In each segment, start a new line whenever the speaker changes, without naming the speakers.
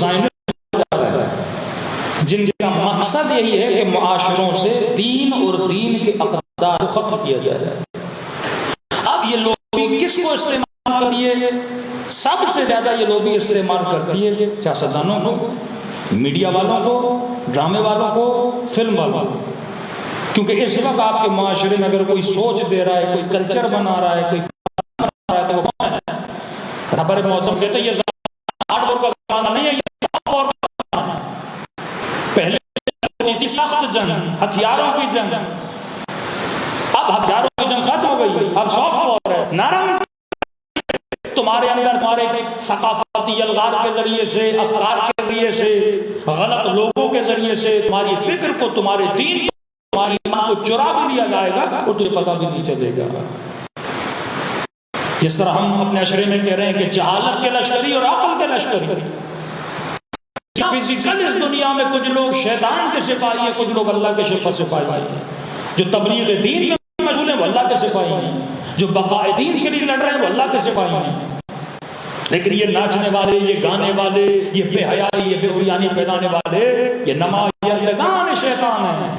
زائنسٹ جا رہا ہے جن کا مقصد یہی ہے کہ معاشروں سے دین اور دین کے اقدار کو ختم کیا جائے. اب یہ لوبی کس کو استعمال کرتی ہے؟ سب سے زیادہ یہ لوبی استعمال کرتی ہے سیاستدانوں کو، میڈیا والوں کو، ڈرامے والوں کو، فلم والوں کو. کیونکہ اس وقت آپ کے معاشرے میں اگر کوئی سوچ دے رہا ہے، کوئی کلچر بنا رہا ہے، کوئی بنا رہا ہے تو وہ کون ہے؟ رہبر معظم کہتے ہیں یہ ہارڈ ورک کا زمانہ نہیں ہے، یہ سافٹ ورک کا زمانہ ہے. پہلے ہوتی تھی سخت جنگ، ہتھیاروں کی جنگ. اب ہتھیاروں کی جنگ ختم ہو گئی، اب سافٹ ورک ہے، نرم. تمہارے اندر تمہارے ثقافتی الغار کے ذریعے سے، افکار کے ذریعے سے، غلط لوگوں کے ذریعے سے تمہاری فکر کو، تمہارے دین کو، تمہاری ایمان کو چرا بھی لیا جائے گا اور تمہیں پتہ بھی نہیں چلے گا. جس طرح ہم اپنے اشرے میں کہہ رہے ہیں کہ جہالت کے لشکری اور عقل کے لشکری. فزیکل اس دنیا میں کچھ لوگ شیطان کے سپاہی ہیں، کچھ لوگ اللہ کے سپاہی ہیں. جو تبلیغ دین میں مشغول ہیں وہ اللہ کے سپاہی ہیں، جو بقاء دین کے لیے لڑ رہے ہیں وہ اللہ کے سپاہی ہیں. لیکن یہ ناچنے والے، یہ گانے والے، یہ بے حیائی، یہ بے اوریانی پھیلانے والے، یہ نمائندگان شیطان ہیں.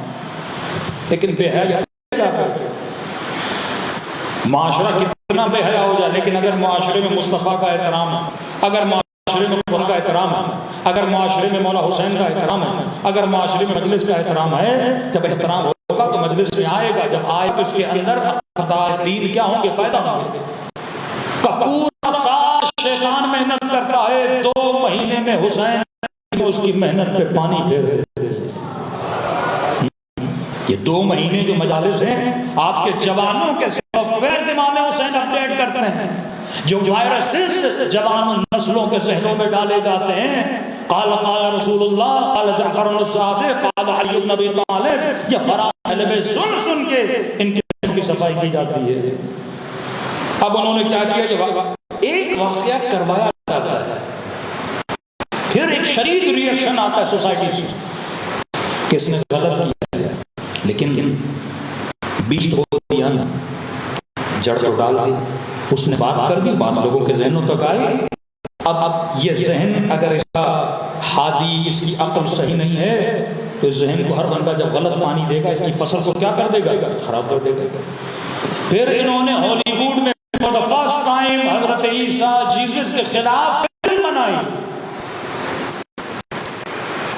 لیکن بے حیائی کیا کرتے؟ معاشرہ کتنا بے حیا ہو جائے، لیکن اگر معاشرے میں مصطفیٰ کا احترام ہے، اگر معاشرے میں قرآن کا احترام ہے، اگر معاشرے میں مولا حسین کا احترام ہے، اگر معاشرے میں مجلس کا احترام ہے، جب احترام ہوگا تو مجلس میں آئے گا. جب آئے تو اس کے اندر اقدار دین کیا ہوں گے؟ پیدا ہوں گے. پورا سال شیطان محنت کرتا ہے، 2 مہینے میں حسین اس کی محنت پہ پانی پھیر دیتے ہیں. یہ 2 مہینے جو مجالس ہیں، آپ کے جوانوں کے سافٹ ویئر امام حسین اپڈیٹ کرتے ہیں. جو وائرسز جوان نسلوں کے ذہنوں میں ڈالے جاتے ہیں، قال قال رسول اللہ، قال جعفر الصادق، قال علی بن ابی طالب، یہ فرا اہل بیت سن سن کے ان کی صفائی کی جاتی ہے. اب انہوں نے کیا کیا کہ ایک واقعہ کروایا جاتا ہے، پھر ایک شدید ریئیکشن آتا ہے سوسائٹی سے کہ اس نے غلط کیا ہے، لیکن بیج تو دیا نا، جڑ تو ڈال دی. اس نے بات کر دی، بات لوگوں کے ذہنوں تک آئی. اب یہ ذہن اگر اس کا ہادی، اس کی عقل صحیح نہیں ہے تو اس ذہن کو ہر بندہ جب غلط مانی دے گا، اس کی فصل کو کیا کر دے گا؟ خراب کر دے گا. پھر انہوں نے ہالی ووڈ میں for the first time حضرت عیسیٰ جیسس کے خلاف فلم بنائی.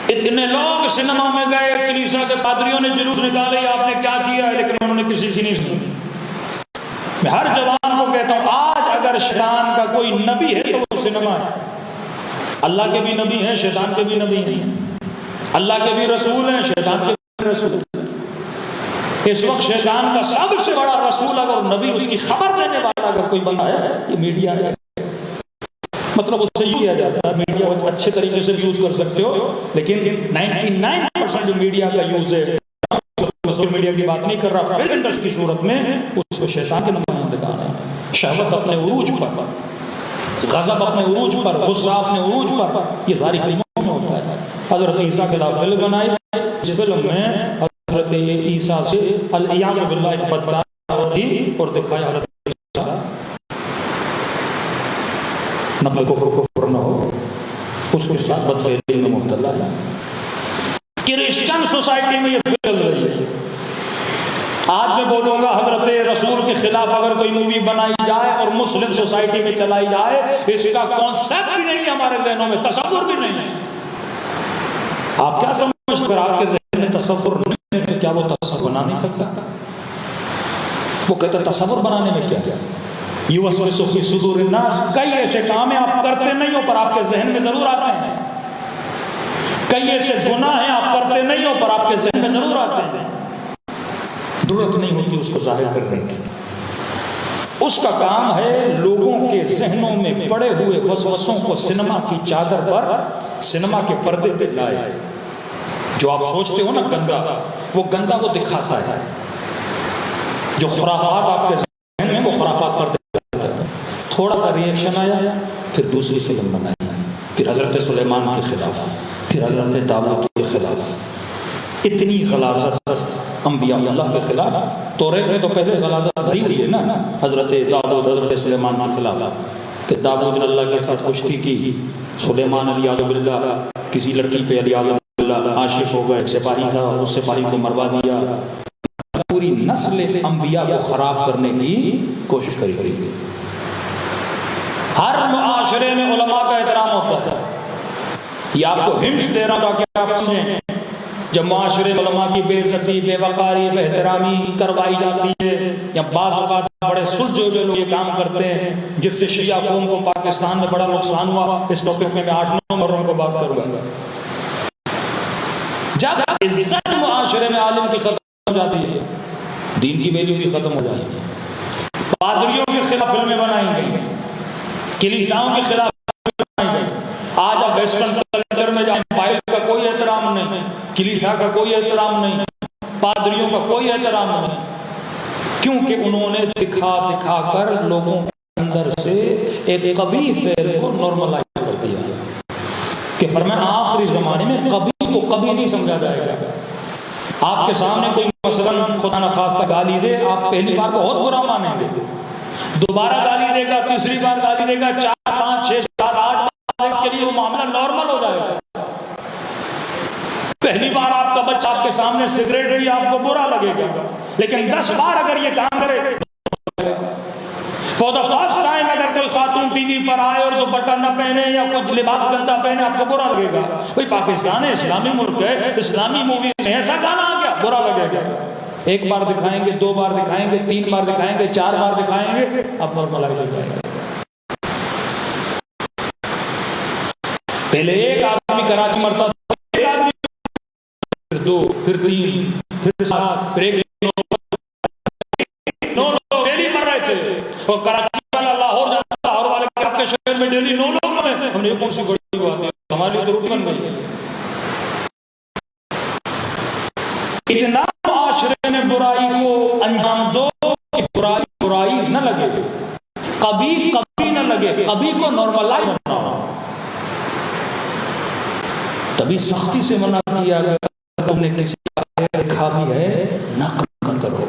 اتنے لوگ سینما میں گئے، کلیسا سے پادریوں نے جلوس نکالے، آپ نے کیا کیا ہے، لیکن انہوں نے کسی کی نہیں سنی. میں ہر جوان کو کہتا ہوں، آج اگر شیطان کا کوئی نبی ہے تو وہ سینما ہے. اللہ کے بھی نبی ہیں، شیطان کے بھی نبی ہیں. اللہ کے بھی رسول ہیں، شیطان کے بھی رسول ہیں. اس وقت شیطان کا سب سے بڑا رسول اگر نبی، اس کی خبر دینے والا اگر کوئی بندہ ہے، یہ میڈیا ہے. مطلب اس سے یہ کیا جاتا ہے، میڈیا کو اچھے طریقے سے یوز کر سکتے ہو، لیکن 99% جو میڈیا کا یوز ہے، سوشل میڈیا کی بات نہیں کر رہا، فلم انڈسٹری کی صورت میں اس کو شیطان کے نمائندگان ہیں. شہوت اپنے عروج پر، غضب اپنے عروج پر، غصہ اپنے عروج پر، یہ ساری فلموں میں ہوتا ہے. حضرت عیسیٰ کے خلاف فلم بنائی، جس فلم میں حضرت عیسیٰ سے الیاذ باللہ ایک بدکار تھی اور دکھایا حضرت عیسیٰ نہ کفر نہ ہو، اس کے ساتھ بدفعلی میں مبتلا ہے. کرسچن سوسائٹی میں یہ پھیل رہی ہے. آج میں بولوں گا حضرت رسول کے خلاف اگر کوئی مووی بنائی جائے اور مسلم سوسائٹی میں چلائی جائے، اس کا کانسیپٹ بھی نہیں ہمارے ذہنوں میں، تصور بھی نہیں ہے. آپ کیا سمجھتے ہیں؟ اگر آپ کے ذہن میں تصور نہیں ہے تو کیا وہ تصور بنا نہیں سکتا؟ وہ کہتے ہیں تصور بنانے میں کیا یوسوس فی صدور الناس. کئی ایسے کام ہیں آپ کرتے نہیں ہو پر آپ کے ذہن میں ضرور آتے ہیں. کئی ایسے گناہ ہیں آپ کرتے نہیں ہو پر آپ کے ذہن میں ضرور آتے ہیں. ضرورت نہیں ہوتی اس کو ظاہر کرنے کی. اس کا کام ہے لوگوں کے ذہنوں میں پڑے ہوئے وسوسوں کو سینما کی چادر پر، سینما کے پردے پہ لائے. جو آپ سوچتے ہو نا گندا، وہ گندا وہ دکھاتا ہے. جو خرافات آپ کے ذہن میں، وہ خرافات پر دکھاتا ہے. تھوڑا سا ریئیکشن آیا، پھر دوسری فلم بنائی، پھر حضرت سلیمان کے خلاف، پھر حضرت داؤد کے خلاف. اتنی غلاظت انبیاء اللہ کے خلاف. توریت میں تو پہلے غلاظت بھری ہوئی ہے نا، حضرت داؤد، حضرت سلیمان کے خلاف، کہ داؤد نے اللہ کے ساتھ کشتی کی سلیمان علیہ باللہ کسی لڑکی پہ علیہ باللہ عاشق ہو گئے، سپاہی تھا، اس سپاہی کو مروا دیا، پوری نسل انبیاء کو خراب کرنے کی کوشش کری گئی۔ ہر معاشرے میں علماء کا احترام ہوتا ہے، یہ آپ کو ہنٹس دے رہا ہوں کہ آپ سنیں۔ جب معاشرے میں علماء کی بے عزتی، بے وقاری، بے احترامی کروائی جاتی ہے، یا بعض اوقات بڑے سلجھے ہوئے لوگ یہ کام کرتے ہیں جس سے شیعہ قوم کو پاکستان میں بڑا نقصان ہوا، اس ٹاپک میں 8-9 مروں کو بات کروں گا۔ جب عزت معاشرے میں عالم کی ختم ہو جاتی ہے، دین کی ویلیو بھی ختم ہو جاتی ہے۔ پادریوں کے خلاف فلمیں بنائی گئی، کلیساؤں کے خلاف فلمیں بنائی گئی۔ آج اب ویسٹرن کلچر میں جائیں، بائبل کا کوئی احترام نہیں، کلیسا کا کوئی احترام نہیں، پادریوں کا کوئی احترام نہیں، کیونکہ انہوں نے دکھا دکھا کر لوگوں کے اندر سے ایک قبیح فعل کو نارملائز کر دیا کہ فرمایا آخری زمانے میں قبیح کو کبھی نہیں سمجھا جائے گا۔ آپ کے سامنے کوئی مثلاً خدا نخواستہ گالی دے، آپ پہلی بار بہت برا مانیں گے، دوبارہ گالی دے گا، تیسری بار گالی دے گا، 4 5 6 7 8 کے لیے وہ معاملہ نارمل ہو جائے گا۔ پہلی بار آپ کا بچہ آپ کے سامنے سگریٹ پی، آپ کو برا لگے گا، لیکن 10 بار اگر یہ کام کرے، فور دا فرسٹ ٹائم اگر کوئی خاتون ٹی وی پر آئے اور دوپٹہ نہ پہنے یا کچھ لباس گندا پہنے، آپ کو برا لگے گا۔ بھئی پاکستان ہے، اسلامی ملک ہے، اسلامی موویز میں ایسا گانا آ گیا، برا لگے گا۔ 1 بار دکھائیں گے، 2 بار دکھائیں گے، 3 بار دکھائیں گے، 4 بار دکھائیں گے، اب نارملائز ہو جائے گا۔ پہلے ایک آدمی کراچی مرتا تھا، ایک آدمی، پھر 2، پھر 3، پھر 7، پھر 1 9 لوگ ڈیلی مر رہے تھے، اور کراچی والا لاہور جاتا، لاہور والے کہ آپ کے شہر میں ڈیلی 9 لوگ مرے۔ ہم نے یہ کون سی بڑی بات ہے، ہمارے لیے تو روٹی بن گئی۔ اتنا معاشرے میں برائی کو انجام دو کہ برائی برائی نہ لگے، کبھی کبھی نہ لگے، کبھی کو نارملائز ہونا۔ تبھی سختی سے منع کیا گیا، تم نے کسی کا دیکھا بھی ہے نقل کرو،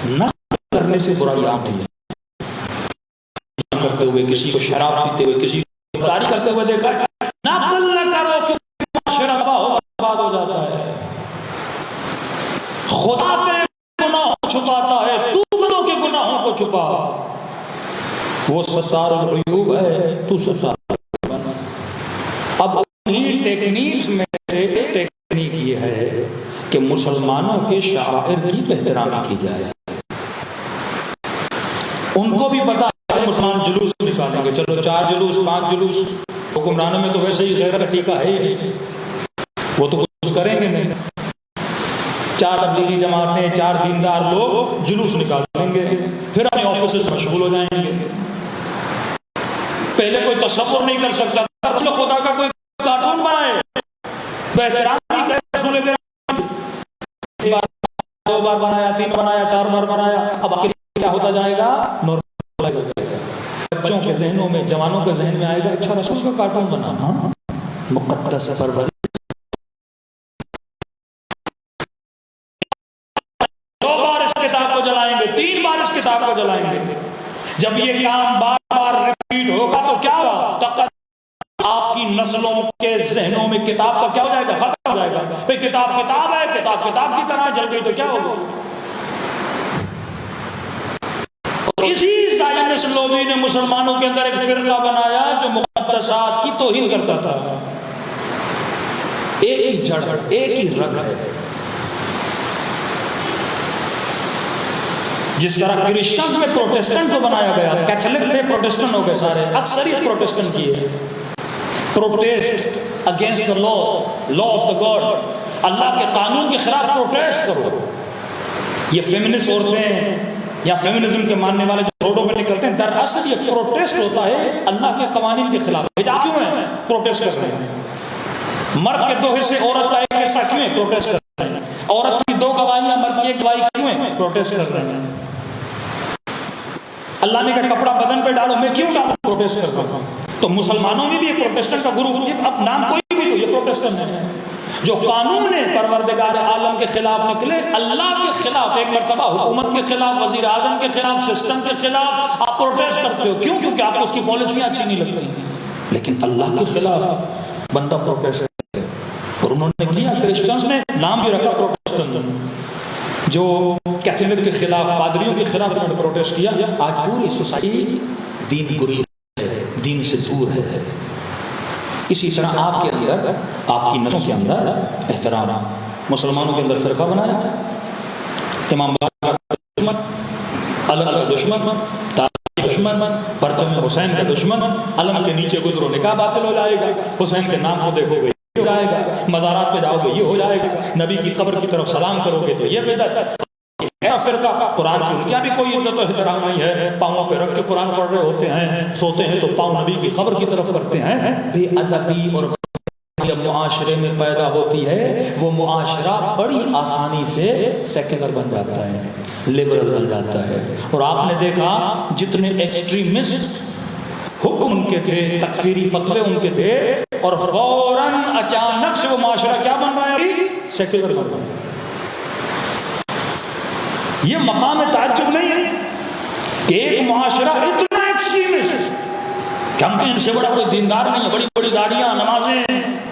نقل کرنے سے برائی آتی ہے۔ کرتے ہوئے کسی کو شراب پیتے ہوئے، کسی کو تاری کرتے ہوئے دیکھا، نقل نہ کرو کہ معاشرہ برباد ہو جاتا ہے۔ خدا تیرے گناہوں چھپاتا ہے، تو بندوں کے گناہوں کو چھپا، وہ ستار العیوب ہے، تو ستار بنا۔ اب انہی ٹیکنیکس میں سے ایک ٹیکنیک یہ ہے کہ مسلمانوں کے شعائر کی احترام کی جائے۔ ان کو بھی پتا ہے مسلمان جلوس نکالیں گے، چلو 4 جلوس 5 جلوس، حکمرانوں میں تو ویسے ہی غیر کا ٹیکہ ہے ہی نہیں، وہ تو کچھ کریں گے نہیں۔ 4 تبلیغی جماعتیں، 4 دیندار لوگ جلوس نکالیں گے، پھر اپنے آفیسز مشغول ہو جائیں گے۔ پہلے کوئی تصور نہیں کر سکتا تھا خدا کا کوئی کارٹون بنائے، بہتران بھی کہہ رسول کرام، 1 بار 2 بار بنایا، 3 بنایا، 4 بار بنایا، اب آخر کیا ہوتا جائے گا، نارمل ہو جائے گا۔ بچوں کے ذہنوں میں، جوانوں کے ذہن میں آئے گا، اچھا رسول کا کارٹون بنانا مقدس پرورش۔ 2 بار اس کتاب کو جلائیں گے، 3 بار اس کتاب کو جلائیں گے۔ جب یہ کام بار بار ریپیٹ ہوگا تو کیا ہوگا؟ آپ کی نسلوں کے ذہنوں میں کتاب کا کیا ہو جائے گا؟ ختم ہو جائے گا۔ بھئی کتاب کتاب ہے، کتاب کتاب کی طرح جل گئی تو کیا ہوگا؟ اسی زائنس لوبی نے مسلمانوں کے اندر ایک فرقہ بنایا جو مقدسات کی توہین کرتا تھا۔ ایک ہی جڑ، ایک ہی رگ ہے۔ جس طرح کرسچنز میں پروٹیسٹنٹ کو بنایا گیا، کیتھولک تھے پروٹیسٹنٹ ہو گئے سارے، اکثریت پروٹیسٹنٹ کی ہے۔ Protest against the law of the God، اللہ کے قانون کے خلاف پروٹیسٹ کرو۔ یہ فیمنسٹ عورتیں یا فیمنزم کے ماننے والے جو روڈوں پہ نکلتے ہیں، دراصل یہ پروٹیسٹ ہوتا ہے اللہ کے قوانین کے خلاف۔ حجاب کیوں ہے؟ پروٹیسٹ کر رہے ہیں۔ مرد کے 2 حصے، عورت کا 1 حصہ کیوں ہے؟ پروٹیسٹ کر رہے ہیں۔ عورت کی 2 گواہیاں، مرد کی 1 گواہی کیوں ہے؟ پروٹیسٹ کر رہے ہیں۔ اللہ نے کہا کپڑا بدن پہ ڈالو، میں کیوں ڈالوں؟ پروٹیسٹ کر رہا ہوں۔ تو مسلمانوں میں بھی ایک پروٹیسٹنٹ کا گروہ، اب نام کوئی بھی دو، یہ پروٹیسٹنٹ ہے جو قانون پروردگار عالم کے خلاف نکلے، اللہ کے خلاف، ایک مرتبہ حکومت کے خلاف، وزیر اعظم کے خلاف، سسٹم کے خلاف آپ پروٹیسٹ کرتے ہو۔ کیوں؟ کیونکہ آپ کو اس کی پالیسیاں اچھی نہیں لگتی۔ لیکن اللہ کے خلاف بندہ پروٹیسٹ کرے، اور انہوں نے کیا، کرسچنز نے نام بھی رکھا پروٹیسٹنٹ، جو کیتھولک کے خلاف، پادریوں کے خلاف انہوں نے پروٹیسٹ کیا۔ آج پوری سوسائٹی دین گریز ہے، دین سے دور ہے۔ اسی طرح آپ کے اندر، آپ کی نسلوں کے اندر احترام، مسلمانوں کے اندر فرقہ بنایا، امام باقر کا دشمن، علم کا دشمن، تاج کا دشمن، پرچم حسین کا دشمن، علم کے نیچے گزرو نکاح باطل ہو جائے گا، حسین کے نام کو دیکھو گے یہ ہو جائے گا، مزارات پہ جاؤ گے یہ ہو جائے گا، نبی کی قبر کی طرف سلام کرو گے تو یہ بدعت، ایسا فرقہ۔ قرآن کی ان کیا بھی کوئی عزت و احترام نہیں ہے، پاؤں پہ رکھ کے قرآن پڑھ رہے ہوتے ہیں، سوتے ہیں تو پاؤں نبی کی قبر کی طرف کرتے ہیں۔ بے ادبی اور جب معاشرے میں پیدا ہوتی ہے، وہ معاشرہ بڑی آسانی سے سیکولر بن جاتا ہے، لبرل بن جاتا ہے۔ اور آپ نے دیکھا جتنے ایکسٹریمسٹ حکم ان کے تھے، تکفیری فتوے ان کے تھے، اور فوراً اچانک سے وہ معاشرہ کیا بن رہا ہے؟ سیکولر بن رہا ہے۔ یہ مقام تعجب نہیں ہے کہ ایک معاشرہ اتنا ایکسٹریمسٹ کہ ہم کہیں ان سے بڑا کوئی دیندار نہیں ہے، بڑی بڑی گاڑیاں، نمازیں،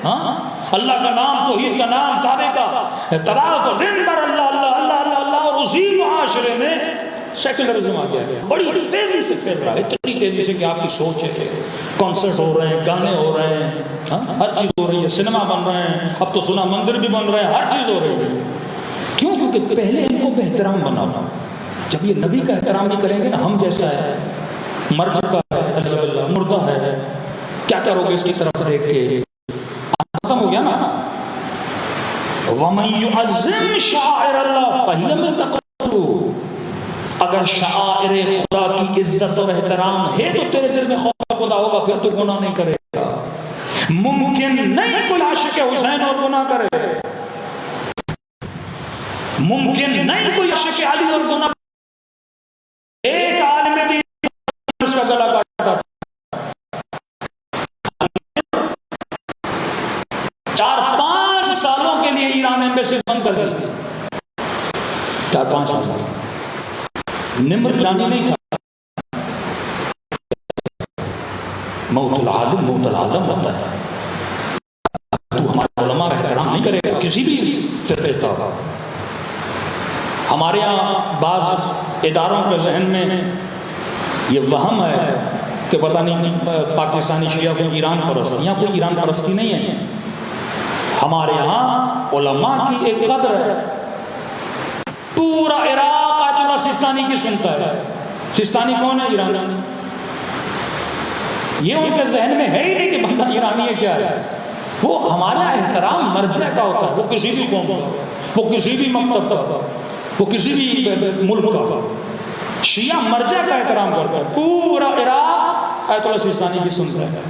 ہاں، اللہ کا نام، توحید کا نام، کعبے کا طواف، دن بھر اللہ اللہ اللہ اللہ اللہ، اور اسی معاشرے میں سیکولرزم آ گیا ہے، بڑی تیزی سے پھیل رہا ہے، اتنی تیزی سے کہ آپ کی سوچ ہے، کنسرٹ ہو رہے ہیں، گانے ہو رہے ہیں، ہر چیز ہو رہی ہے، سنیما بن رہے ہیں، اب تو سنا مندر بھی بن رہے ہیں، ہر چیز ہو رہی ہے۔ کیوں؟ کیونکہ پہلے ان کو بہترام بنانا، جب یہ نبی کا احترام نہیں کریں گے نا، ہم جیسا ہے، مر چکا ہے، مردہ ہے، کیا کرو گے اس کی طرف دیکھ کے؟ ختم ہو گیا نا۔ وَمَن يُعَظِّمْ شَعَائِرَ اللَّهِ فَهِيَ مِن تَقْوَى، اگر شعائر خدا کی عزت اور احترام ہے تو تیرے دل میں خوف خدا ہوگا، پھر تو گناہ نہیں کرے گا۔ ممکن نہیں کوئی عاشق حسین اور گناہ کرے، ممکن نہیں کوئی عاشق علی اور گناہ کرے۔ ایک عالم دین اس کا گلا کاٹا تھا، 4-5 سالوں کے لیے ایران ایمبیسی بند کر دی، 4-5 سال۔ نمر جانی نہیں تھا، موت العالم موت العالم ہوتا ہے۔ تو ہمارے علماء کا احترام نہیں کرے گا کسی بھی فرقے کا۔ ہمارے یہاں بعض اداروں کے ذہن میں یہ وہم ہے کہ پتہ نہیں پاکستانی شیعہ کو ایران پرست، یہاں کوئی ایران پرستی نہیں ہے۔ ہمارے یہاں علماء کی ایک قدر ہے، پورا عراق آیت اللہ سستانی کی سنتا ہے۔ سستانی کون ہے؟ ایرانی۔ یہ ان کے ذہن میں ہے ہی نہیں کہ بندہ ایرانی ہے کیا ہے۔ وہ ہمارا احترام مرجع کا ہوتا ہے، وہ کسی بھی قوم کا، وہ کسی بھی مکتب کا، وہ کسی بھی ملک کا، شیعہ مرجع کا احترام کرتا ہے۔ پورا عراق آیت اللہ سستانی کی سنتا ہے۔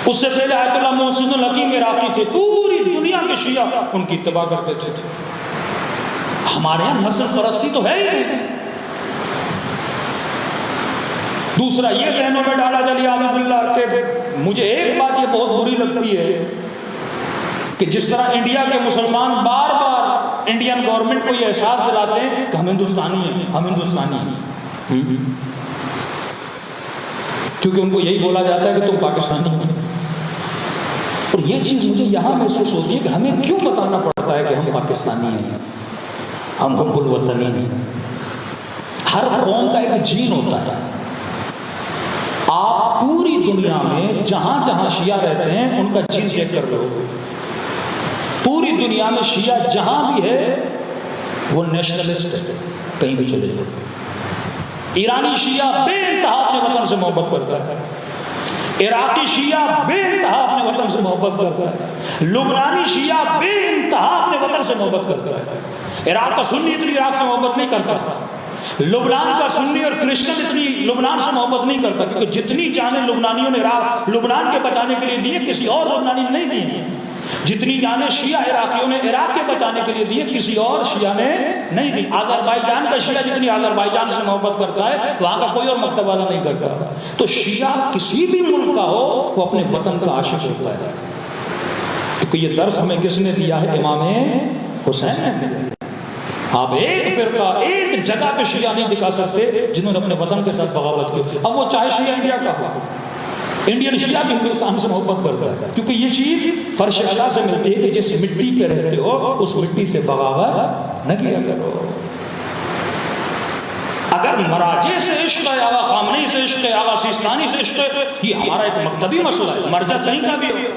اس سے پہلے آیت اللہ محسن الحکیم عراقی تھے، پوری دنیا کے شیعہ ان کی اتباع کرتے تھے۔ ہمارے یہاں نسل پرستی تو ہے ہی نہیں۔ دوسرا یہ ذہنوں میں ڈالا جلی عالم اللہ کہ مجھے ایک بات یہ بہت بری لگتی ہے کہ جس طرح انڈیا کے مسلمان بار بار انڈین گورنمنٹ کو یہ احساس دلاتے ہیں کہ ہم ہندوستانی ہیں، ہم ہندوستانی ہیں، کیونکہ ان کو یہی بولا جاتا ہے کہ تم پاکستانی ہیں۔ اور یہ چیز مجھے یہاں محسوس ہوتی ہے کہ ہمیں کیوں بتانا پڑتا ہے کہ ہم پاکستانی ہیں، ہم حب الوطنی ہیں۔ ہر قوم کا ایک جین ہوتا ہے۔ آپ پوری دنیا میں جہاں جہاں شیعہ رہتے ہیں ان کا جین چیک کر لو، پوری دنیا میں شیعہ جہاں بھی ہے وہ نیشنلسٹ ہے، کہیں بھی چلے جاؤ۔ ایرانی شیعہ بے انتہا اپنے وطن سے محبت کرتا ہے، عراقی شیعہ بے انتہا اپنے وطن سے محبت کرتا ہے، لبنانی شیعہ بے انتہا اپنے وطن سے محبت کرتا ہے۔ عراق کا سنی اتنی عراق سے محبت نہیں کرتا، لبنان کا سنی اور کرسچن اتنی لبنان سے محبت نہیں کرتا، کیونکہ جتنی جانیں لبنانیوں نے عراق لبنان کے بچانے کے لیے دی ہیں کسی اور لبنانی نے نہیں دی ہیں، جتنی جانیں شیعہ عراقیوں نے عراق کے بچانے کے لیے دی ہیں کسی اور شیعہ نے نہیں دی۔ آذربائیجان کا شیعہ جتنی آذربائیجان سے محبت کرتا ہے وہاں کا کوئی اور مکتب والا نہیں کرتا۔ تو شیعہ کسی بھی ملک کا ہو وہ اپنے وطن کا عاشق ہوتا ہے، کیونکہ یہ درس ہمیں کس نے دیا ہے؟ امام حسین نے دیا۔ آپ ایک فرقہ ایک جگہ پہ شیعہ نہیں دکھا سکتے جنہوں نے اپنے وطن کے ساتھ بغاوت کی، اب وہ چاہے شیعہ انڈیا کا ہو، انڈین شیعہ بھی ہندوستان سے محبت کرتا ہے، کیونکہ یہ چیز فرش اعلیٰ سے ملتی ہے کہ جس مٹی پہ رہتے ہو اس مٹی سے بغاوت نہ کیا کرو۔ اگر مراجع سے عشق ہے، آغا خامنئی سے عشق ہے، آغا سیستانی سے عشق ہے، یہ ہمارا ایک مکتبی مسئلہ ہے، مرجع کہیں کا بھی ہو۔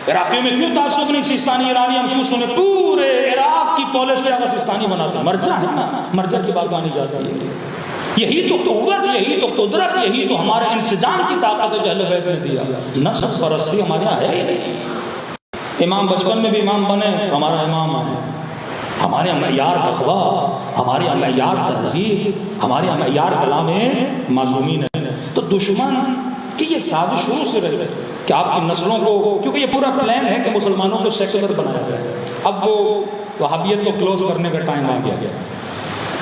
عراقیوں میں کیوں تعصب نہیں سیستانی ایرانی، ہم کیوں سنے پورے عراق کی پالیسی آغا سیستانی بناتے ہیں؟ مرجع ہے نا، مرجع کی بات مانی جاتی ہے۔ یہی تو قوت، یہی تو قدرت، یہی تو ہمارے انسجام کی طاقت ہے جو اہل بیت نے دیا۔ نسب پرستی ہمارے یہاں ہے ہی نہیں۔ امام بچپن میں بھی امام بنے، ہمارا امام ہے۔ ہمارے یہاں معیار تقویٰ، ہمارے یہاں معیار تہذیب، ہمارے یہاں معیار کلام معصومین ہے۔ تو دشمن کی یہ سازش شروع سے رہی ہے کہ آپ کی نسلوں کو، کیونکہ یہ پورا پلان ہے کہ مسلمانوں کو سیکولر بنایا جائے۔ اب وہ وہابیت کو کلوز کرنے کا ٹائم آ گیا۔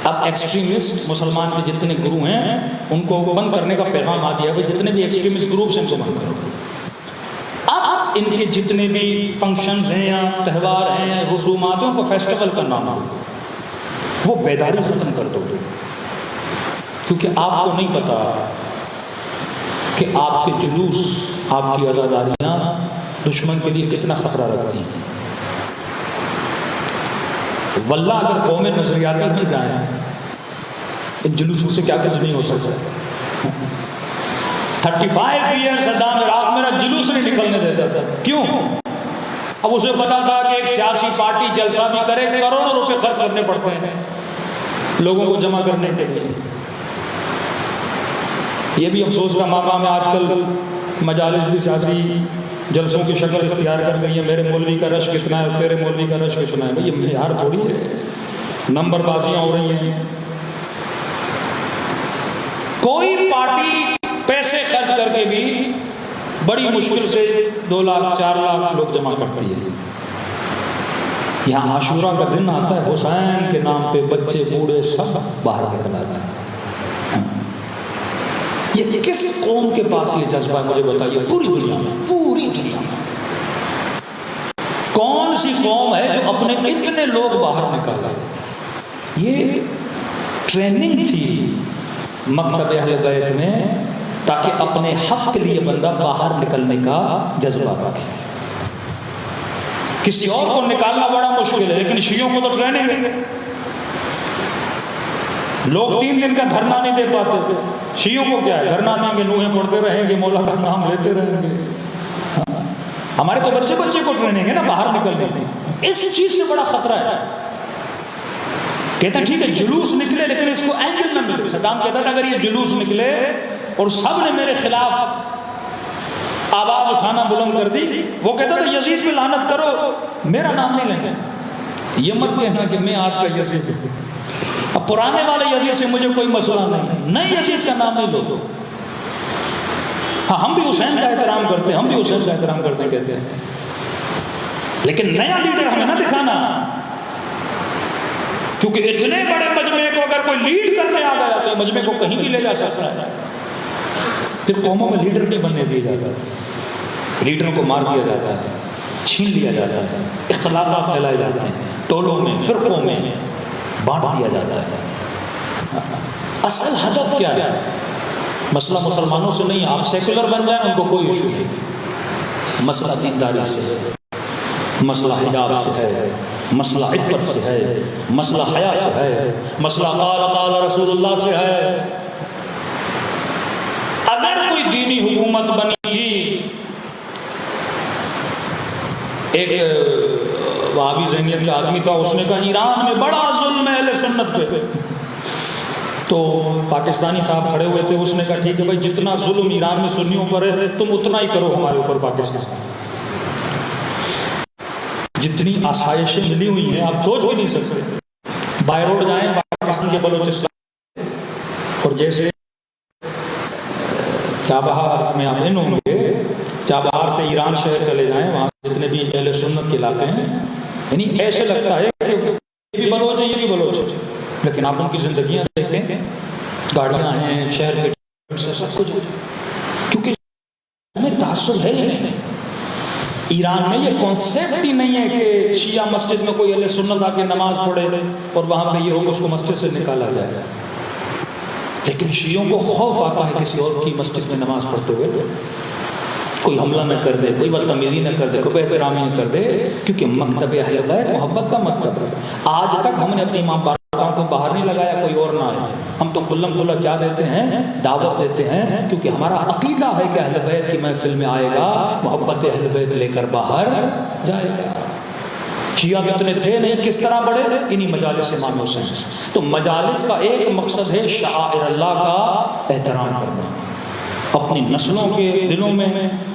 اب ایکسٹریمسٹ مسلمان کے جتنے گروہ ہیں ان کو بند کرنے کا پیغام آ دیا ہے، جتنے بھی ایکسٹریمسٹ گروپس ہیں ان کو بند کرو۔ اب ان کے جتنے بھی فنکشنز ہیں یا تہوار ہیں یا رسومات ہیں ان کو فیسٹیول کا نام دو، وہ بیداری ختم کر دو، کیونکہ آپ کو نہیں پتا کہ آپ کے جلوس، آپ کی عزاداریاں دشمن کے لیے کتنا خطرہ رکھتی ہیں۔ واللہ اگر قوم نظریاتی کی جائیں ان جلوسوں سے کیا کچھ نہیں ہو سکتا۔ 35 ایئر صدام عراق میرا جلوس نہیں نکلنے دیتا تھا، کیوں؟ اب اسے پتا تھا کہ ایک سیاسی پارٹی جلسہ بھی کرے کروڑوں روپے خرچ کرنے پڑتے ہیں لوگوں کو جمع کرنے کے لیے۔ یہ بھی افسوس کا مقام ہے، آج کل مجالس بھی سیاسی جلسوں کی شکل اختیار کر گئی ہے۔ میرے مولوی کا رش کتنا ہے، تیرے مولوی کا رش کتنا ہے، یہ معیار تھوڑی ہے، نمبر بازیاں ہو رہی ہیں۔ کوئی پارٹی پیسے خرچ کر کے بھی بڑی مشکل سے 2 لاکھ 4 لاکھ لوگ جمع کرتی ہے۔ یہاں عاشورہ کا دن آتا ہے، حسین کے نام پہ بچے بوڑھے سب باہر نکل آتے ہیں۔ یہ کس قوم کے پاس یہ جذبہ ہے مجھے بتائیے؟ پوری دنیا میں، پوری دنیا میں کون سی قوم ہے جو اپنے اتنے لوگ باہر نکالا؟ یہ ٹریننگ تھی مکتب اہل بیت میں، تاکہ اپنے حق کے لیے بندہ باہر نکلنے کا جذبہ رکھے۔ کسی اور کو نکالنا بڑا مشکل ہے، لیکن شیعوں کو تو ٹریننگ ہے۔ لوگ 3 دن کا دھرنا نہیں دے پاتے، شیعوں کو کیا ہے، دھرنا دیں گے، نوحیں پڑھتے رہیں گے، مولا کا نام لیتے رہیں گے۔ ہمارے تو بچے کو ٹریننگ ہے نا باہر نکلنے کی۔ اس چیز سے بڑا خطرہ ہے۔ کہتا ٹھیک ہے جلوس نکلے لیکن اس کو اینگل نہ ملے۔ صدام کہتا تھا اگر یہ جلوس نکلے اور سب نے میرے خلاف آواز اٹھانا بلند کر دی، وہ کہتا تھا یزید پہ لعنت کرو، میرا نام نہیں لیں گے۔ یہ مت کہنا کہ میں آج کا یزید ہوں، اب پرانے والے یزید سے مجھے کوئی مسئلہ نہیں، نئے یزید کا نام نہیں لو۔ ہاں ہم بھی حسین کا احترام کرتے ہیں، ہم بھی حسین کا احترام کرتے ہیں کہتے ہیں، لیکن نیا لیڈر ہمیں نہ دکھانا، کیونکہ اتنے بڑے مجمع کو اگر کوئی لیڈ کرنے آ گیا تو مجمع کو کہیں بھی لے جا سکتا ہے۔ پھر قوموں میں لیڈر نہیں بننے دیا جاتا، لیڈروں کو مار دیا جاتا ہے، چھین لیا جاتا ہے، اختلافات پھیلائے جاتے ہیں، ٹولوں میں، فرقوں میں بانٹ دیا جاتا ہے۔ اصل ہدف کیا ہے؟ مسئلہ مسلمانوں سے نہیں، آپ سیکولر بن جائیں ان کو کوئی ایشو نہیں، مسئلہ دینداری سے ہے، مسئلہ حجاب سے ہے، مسئلہ عفت سے ہے، مسئلہ حیا سے ہے، مسئلہ قال رسول اللہ سے ہے۔ اگر کوئی دینی حکومت بنی تھی، ایک وہابی ذہنیت کا آدمی تھا، اس نے کہا ایران میں بڑا ظلم ہے اہل سنت پہ، تو پاکستانی صاحب کھڑے ہوئے تھے، اس نے کہا ٹھیک ہے بھائی جتنا ظلم ایران میں سنیوں پر ہے تم اتنا ہی کرو ہمارے اوپر پاکستان، جتنی آسائشیں ملی ہوئی ہیں آپ سوچ بھی نہیں سکتے۔ بائی روڈ جائیں پاکستان کے بلوچستان، اور جیسے چابہار میں آپ ان ہوں گے، چابہار سے ایران شہر چلے جائیں، وہاں جتنے بھی اہل سنت کے علاقے ہیں، یعنی ایسے لگتا ہے کہ یہ بھی بلوچ ہے یہ بھی بلوچ ہے، لیکن آپ ان کی زندگیاں دیکھیں، گاڑیاں ہیں، شہر کے سب کچھ، کیونکہ ہمیں تعصب ہے ہی نہیں۔ ایران میں یہ کانسیپٹ ہی نہیں ہے کہ شیعہ مسجد میں کوئی اہل سنت آ کے نماز پڑھے اور وہاں پہ یہ ہو کہ اس کو مسجد سے نکالا جائے، لیکن شیعوں کو خوف آتا ہے کسی اور کی مسجد میں نماز پڑھتے ہوئے۔ کوئی حملہ نہ کر دے، کوئی بدتمیزی نہ کر دے، کوئی بے احترامی نہ کر دے، کیونکہ مکتب اہل بیت محبت کا مکتب ہے۔ آج تک ہم نے اپنی امام بارگاہ کو باہر نہیں لگایا، کوئی اور نہ ہے، ہم تو کھلم کھلا کیا دیتے ہیں، دعوت دیتے ہیں، کیونکہ ہمارا عقیدہ ہے کہ اہل بیت کی محفل میں آئے گا، محبت اہل بیت لے کر باہر جائے گا۔ شیعہ اتنے تھے نہیں، کس طرح بڑھے؟ انہی مجالس امام حسین سے۔ تو مجالس کا ایک مقصد ہے شعائر اللہ کا احترام کرنا اپنی نسلوں کے دلوں میں،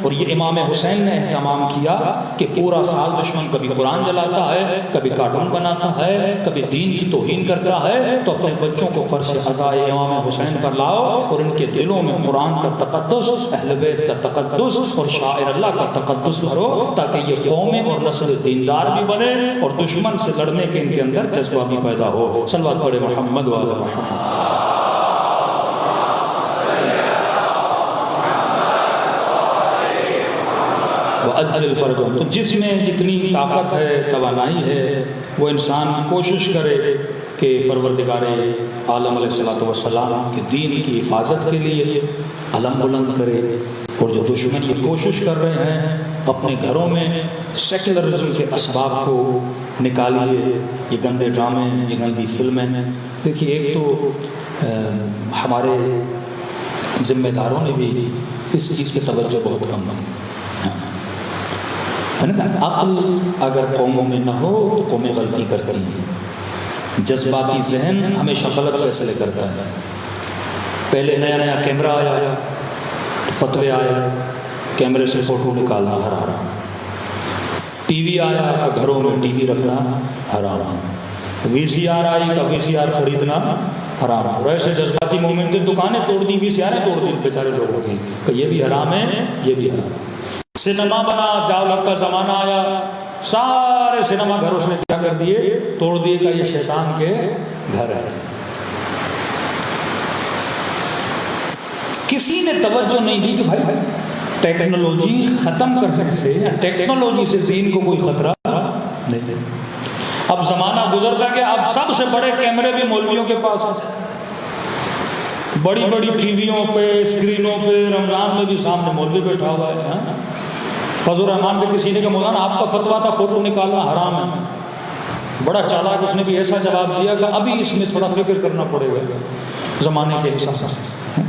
اور یہ امام حسین نے اہتمام کیا کہ پورا سال دشمن کبھی قرآن جلاتا ہے، کبھی کارٹون بناتا ہے، کبھی دین کی توہین کرتا ہے، تو اپنے بچوں کو فرش عزائے امام حسین پر لاؤ اور ان کے دلوں میں قرآن کا تقدس، اہل بیت کا تقدس اور شاعر اللہ کا تقدس بھرو، تاکہ یہ قومیں اور نسل دیندار بھی بنے اور دشمن سے لڑنے کے ان کے اندر جذبہ بھی پیدا ہو۔ صلوات پڑھے محمد و آل محمد۔ وَأَجِّلْ فَرْجَهُمْ۔ تو جس میں جتنی طاقت ہے، توانائی ہے، وہ انسان کوشش کرے کہ پروردگار عالم علیہ السلام کے دین کی حفاظت کے لیے علم بلند کرے، اور جو دشمن یہ کوشش کر رہے ہیں اپنے گھروں میں سیکولرزم کے اسباب کو نکالیے، یہ گندے ڈرامے، یہ گندی فلمیں۔ دیکھیے، ایک تو ہمارے ذمہ داروں نے بھی اس چیز کی توجہ بہت کم دی ہے نا۔ عقل اگر قوموں میں نہ ہو تو قومیں غلطی کرتی ہیں، جذباتی ذہن ہمیشہ غلط فیصلے کرتا ہے۔ پہلے نیا نیا کیمرہ آیا، فتوے آئے، کیمرے سے فوٹو نکالنا حرام، ٹی وی آیا تو گھروں میں ٹی وی رکھنا حرام، وی سی آر آئی کا وی سی آر خریدنا حرام، اور ایسے جذباتی مومنٹ تھے، دکانیں توڑ دی، وی سی آریں توڑ دی بیچارے لوگوں کی، کہ یہ بھی حرام ہے، یہ بھی حرام۔ سینما بنا، ضیاء الحق کا زمانہ آیا، سارے سینما گھر اس نے کیا کر دیے، توڑ دیے، کہ یہ شیطان کے گھر ہے۔ کسی نے توجہ نہیں دی کہ بھائی ٹیکنالوجی ختم کرنے سے، ٹیکنالوجی سے دین کو کوئی خطرہ نہیں۔ اب زمانہ گزرتا گیا، اب سب سے بڑے کیمرے بھی مولویوں کے پاس ہیں، بڑی بڑی ٹی ویوں پہ، اسکرینوں پہ، رمضان میں بھی سامنے مولوی بیٹھا ہوا ہے۔ فضل الرحمان سے کسی نے کہا مولانا آپ کا فتویٰ تھا فوٹو نکالنا حرام ہے، بڑا چالاک اس نے بھی ایسا جواب دیا کہ ابھی اس میں تھوڑا فکر کرنا پڑے گا زمانے کے حساب سے۔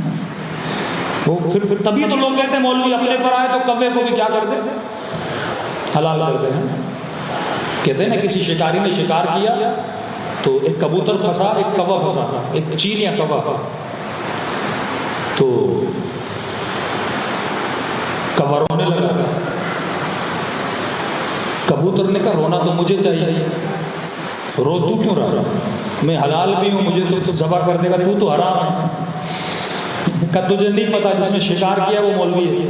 وہ پھر تبھی تو لوگ کہتے ہیں مولوی اپنے پر آئے تو کوے کو بھی کیا کرتے حلال کرتے ہیں۔ کہتے ہیں نا کسی شکاری نے شکار کیا تو ایک کبوتر پھنسا، ایک کوا پھنسا، ایک چیل یا کوا، تو کوا رونے لگا، کبوتر نے کہا رونا تو مجھے چاہیے، رو تو کیوں رہا، میں حلال بھی ہوں، مجھے تو ذبح کر دے گا، تو حرام ہے۔ کہ تجھے نہیں پتا جس نے شکار کیا وہ مولوی ہے،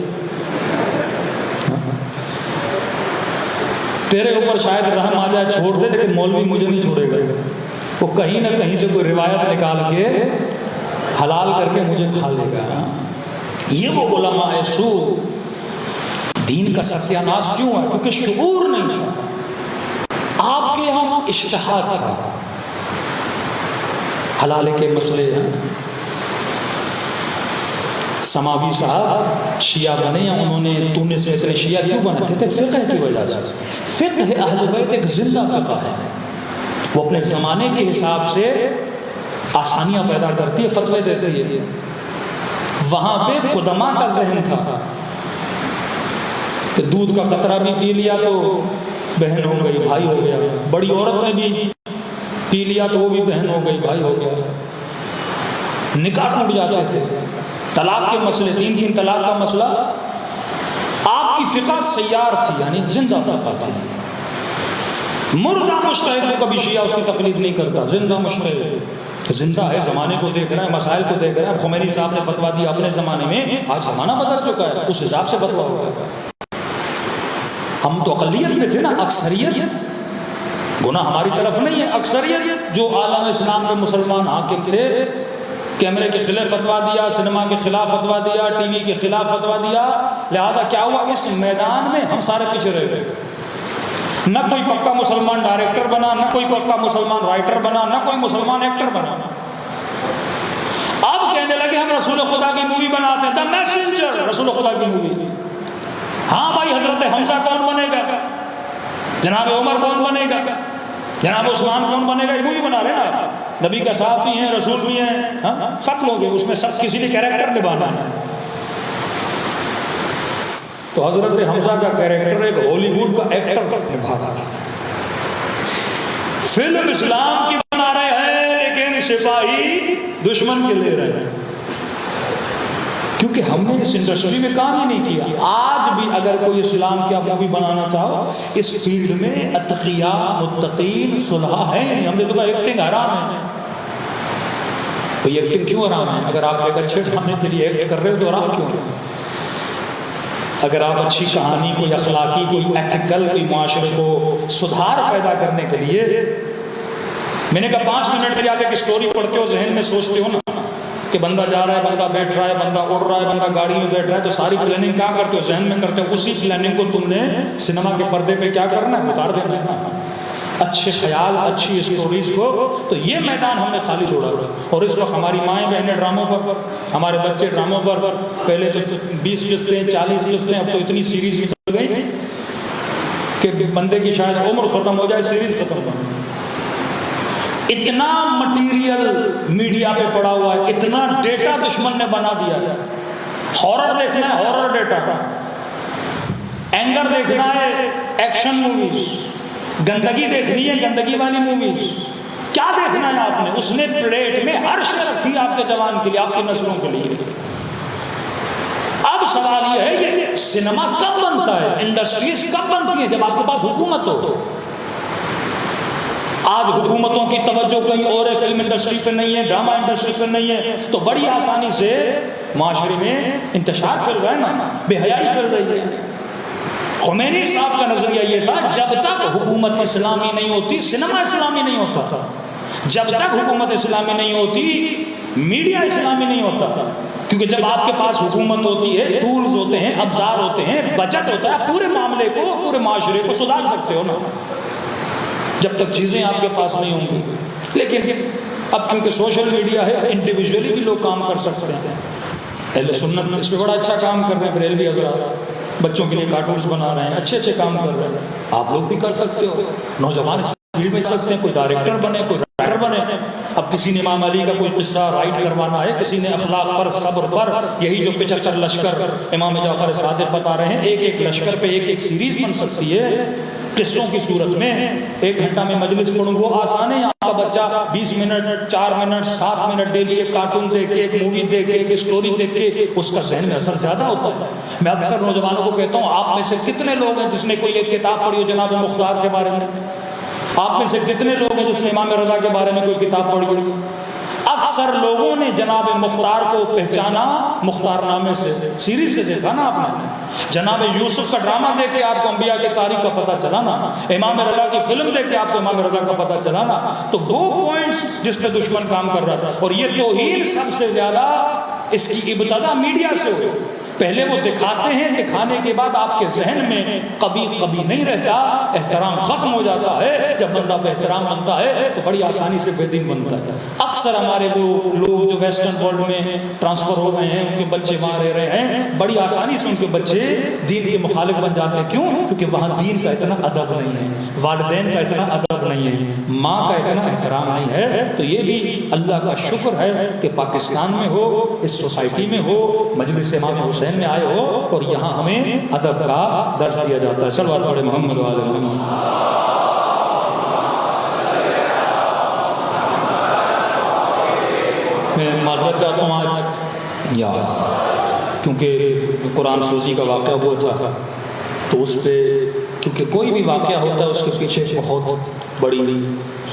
تیرے اوپر شاید رحم آ جائے چھوڑ دے، لیکن مولوی مجھے نہیں چھوڑے گا، وہ کہیں نہ کہیں سے کوئی روایت نکال کے حلال کر کے مجھے کھا لے گا۔ یہ وہ علماء سو دین کا ستیہ ناش کیوں ہے؟ کیونکہ شعور نہیں تھا، آپ کے یہاں اجتہاد تھا، حلالے کے مسئلے ہیں۔ سماوی صاحب شیعہ بنے ہیں، انہوں نے تونس سے اتنے شیعہ کیوں بناتے تھے؟ فقہ کی وجہ سے۔ فقہ اہل بیت ایک زندہ فقہ ہے، وہ اپنے زمانے کے حساب سے آسانیاں پیدا کرتی ہے، فتوے دیتی ہے۔ وہاں پہ قدماء کا ذہن تھا کہ دودھ کا قطرہ بھی پی لیا تو بہن ہو گئی، بھائی ہو گیا، بڑی عورت نے بھی پی لیا تو وہ بھی بہن ہو گئی، بھائی ہو گیا، نکاح ٹوٹ جاتے تھے، طلاق کے مسئلے، تین طلاق کا مسئلہ۔ آپ کی فقہ سیار تھی، یعنی زندہ فقہ تھی۔ مردہ مجتہد کو کبھی شیعہ اس کی تقلید نہیں کرتا، زندہ مجتہد زندہ ہے، زمانے کو دیکھ رہا ہے، مسائل کو دیکھ رہا ہے۔ خمینی صاحب نے فتویٰ دیا اپنے زمانے میں، آج زمانہ بدل چکا ہے، اس حساب سے فتویٰ ہوگا۔ ہم تو اقلیت میں تھے نا، اکثریت گناہ ہماری طرف نہیں ہے، اکثریت جو عالم اسلام کے مسلمان حاکم تھے، کیمرے کے خلاف فتویٰ دیا، سینما کے خلاف فتویٰ دیا، ٹی وی کے خلاف فتویٰ دیا، لہذا کیا ہوا، اس میدان میں ہم سارے پیچھے رہ گئے۔ نہ کوئی پکا مسلمان ڈائریکٹر بنا، نہ کوئی پکا مسلمان رائٹر بنا، نہ کوئی مسلمان ایکٹر بنا۔ اب کہنے لگے ہم رسول خدا کی مووی بناتے ہیں، دا میسنجر، رسول خدا کی مووی۔ ہاں بھائی حضرت حمزہ کون بنے گا، جناب عمر کون بنے گا، جناب عثمان کون بنے گا، یہ وہی بنا رہے ہیں آپ، نبی کا صاحب بھی ہیں، رسول بھی ہیں، ہاں سب لوگ ہیں اس میں، سب کسی نے کیریکٹر نبھانا ہے۔ تو حضرت حمزہ کا کیریکٹر ایک ہالی ووڈ کا ایکٹر نبھا رہا تھا۔ فلم اسلام کی بنا رہے ہیں لیکن سپاہی دشمن کے لے رہے ہیں، کیونکہ ہم نے اس انڈسٹری میں کام ہی نہیں کیا۔ آج بھی اگر کوئی اسلام کی آپ مووی بنانا چاہو، اس فیلڈ میں اتقیاء متقین صلحاء ہیں نہیں۔ ہم نے تو کہا ایکٹنگ حرام ہے، تو یہ ایکٹنگ کیوں حرام ہے؟ اگر آپ ایک اچھے ڈرامے کے لیے ایکٹ کر رہے ہو تو حرام کیوں ہے؟ اگر آپ اچھی کہانی، کوئی اخلاقی، کوئی ایتھیکل، کوئی معاشرے کو سدھار پیدا کرنے کے لیے، میں نے کہا 5 منٹ کے آپ ایک سٹوری پڑھتے ہو، ذہن میں سوچتے ہو نا کہ بندہ جا رہا ہے، بندہ بیٹھ رہا ہے، بندہ اڑ رہا ہے، بندہ گاڑی میں بیٹھ رہا ہے، تو ساری پلاننگ کیا کرتے ہو؟ ذہن میں کرتے ہو۔ اسی پلاننگ کو تم نے سنیما کے پردے پہ کیا کرنا ہے؟ اتار دینا ہے نا، اچھے خیال، اچھی اسٹوریز کو۔ تو یہ میدان ہم نے خالی چھوڑا ہوا، اور اس وقت ہماری مائیں بہنیں ڈراموں پر، ہمارے بچے ڈراموں پر، پہلے تو 20 قسطیں 40 قسطیں، اب تو اتنی سیریز نکل گئی کہ بندے کی شاید عمر ختم ہو جائے سیریز ختم ہو جائے۔ اتنا مٹیریل میڈیا پہ پڑا ہوا ہے، اتنا ڈیٹا دشمن نے بنا دیا ہے۔ ہارر دیکھنا ہے، ہارر ڈیٹا، اینگر دیکھنا ہے، ایکشن موویز، گندگی دیکھنی ہے، گندگی والی موویز، کیا دیکھنا ہے آپ نے؟ اس نے پلیٹ میں ہر شے رکھی آپ کے جوان کے لیے، آپ کی نسلوں کے لیے۔ اب سوال یہ ہے یہ سنیما کب بنتا ہے، انڈسٹریز کب بنتی ہیں؟ جب آپ کے پاس حکومت ہو۔ آج حکومتوں کی توجہ کہیں اور ہے، فلم انڈسٹری پہ نہیں ہے، ڈرامہ انڈسٹری پہ نہیں ہے، تو بڑی آسانی سے معاشرے میں انتشار پھیل رہا ہے نا، بے حیائی پھیل رہی ہے۔ خمینی صاحب کا نظریہ یہ تھا جب تک حکومت اسلامی نہیں ہوتی سنیما اسلامی نہیں ہوتا تھا، جب تک حکومت اسلامی نہیں ہوتی میڈیا اسلامی نہیں ہوتا تھا، کیونکہ جب آپ کے پاس حکومت ہوتی ہے، ٹولز ہوتے ہیں، ابزار ہوتے ہیں، بجٹ ہوتا ہے، پورے معاملے کو، پورے معاشرے کو سدھار سکتے ہو نا، جب تک چیزیں آپ کے پاس نہیں ہوں گی۔ لیکن اب کیونکہ سوشل میڈیا ہے، انڈیویجولی بھی لوگ کام کر سکتے ہیں۔ اہل سنت اس پہ بڑا اچھا کام کر رہے ہیں، بریلوی حضرات بچوں کے لیے کارٹونز بنا رہے ہیں، اچھے اچھے کام کر رہے ہیں، آپ لوگ بھی کر سکتے ہو، نوجوان اس فیلڈ میں چل سکتے ہیں، کوئی ڈائریکٹر بنے، کوئی رائٹر بنے۔ اب کسی نے امام علی کا کوئی قصہ رائٹ کروانا ہے، کسی نے اخلاق پر، صبر پر، یہی جو 75 لشکر امام جعفر صادق بتا رہے ہیں، ایک ایک لشکر پہ ایک ایک سیریز بن سکتی ہے قصوں کی صورت میں۔ 1 گھنٹہ میں مجلس پڑھوں، وہ آسان ہے۔ آپ کا بچہ 20 منٹ، 4 منٹ، 7 منٹ ڈیلی ایک کارٹون دیکھ کے، ایک مووی دیکھ کے، ایک اسٹوری دیکھ کے، اس کا ذہن میں اثر زیادہ ہوتا ہے۔ میں اکثر نوجوانوں کو کہتا ہوں، آپ میں سے کتنے لوگ ہیں جس نے کوئی ایک کتاب پڑھی ہو جناب مختار کے بارے میں؟ آپ میں سے کتنے لوگ ہیں جس نے امام رضا کے بارے میں کوئی کتاب پڑھی ہو؟ اکثر لوگوں نے جناب مختار کو پہچانا مختار نامے سے، سیریز سے دیکھا نا آپ نے، جناب یوسف کا ڈرامہ دیکھ کے آپ کو انبیاء کی تاریخ کا پتہ چلا نا، امام رضا کی فلم دیکھ کے آپ کو امام رضا کا پتہ چلا نا۔ تو وہ پوائنٹس جس پہ دشمن کام کر رہا تھا، اور یہ توہین سب سے زیادہ اس کی ابتدا میڈیا سے ہوئی۔ پہلے وہ دکھاتے ہیں، دکھانے کے بعد آپ کے ذہن میں کبھی نہیں رہتا، احترام ختم ہو جاتا ہے۔ جب بندہ بے احترام بنتا ہے تو بڑی آسانی سے بے دین بنتا ہے۔ اکثر ہمارے وہ لوگ جو ویسٹرن ورلڈ میں ٹرانسفر ہو گئے ہیں، ان کے بچے وہاں رہ رہے ہیں، بڑی آسانی سے ان کے بچے دین کے مخالف بن جاتے ہیں۔ کیوں؟ کیونکہ وہاں دین کا اتنا ادب نہیں ہے، والدین کا اتنا ادب نہیں ہے، ماں کا اتنا احترام نہیں ہے۔ تو یہ بھی اللہ کا شکر ہے کہ پاکستان میں ہو، اس سوسائٹی میں ہو، مجلس امام حسین میں آئے ہو، اور یہاں ہمیں ادب کا درس دیا جاتا ہے۔ صلوات پڑھے محمد و آل محمد۔ میں معذرت چاہتا ہوں آج کیونکہ قرآن سوزی کا واقعہ ہوا تھا، تو اس پہ کیونکہ کوئی بھی واقعہ ہوتا ہے اس کے پیچھے بہت بڑی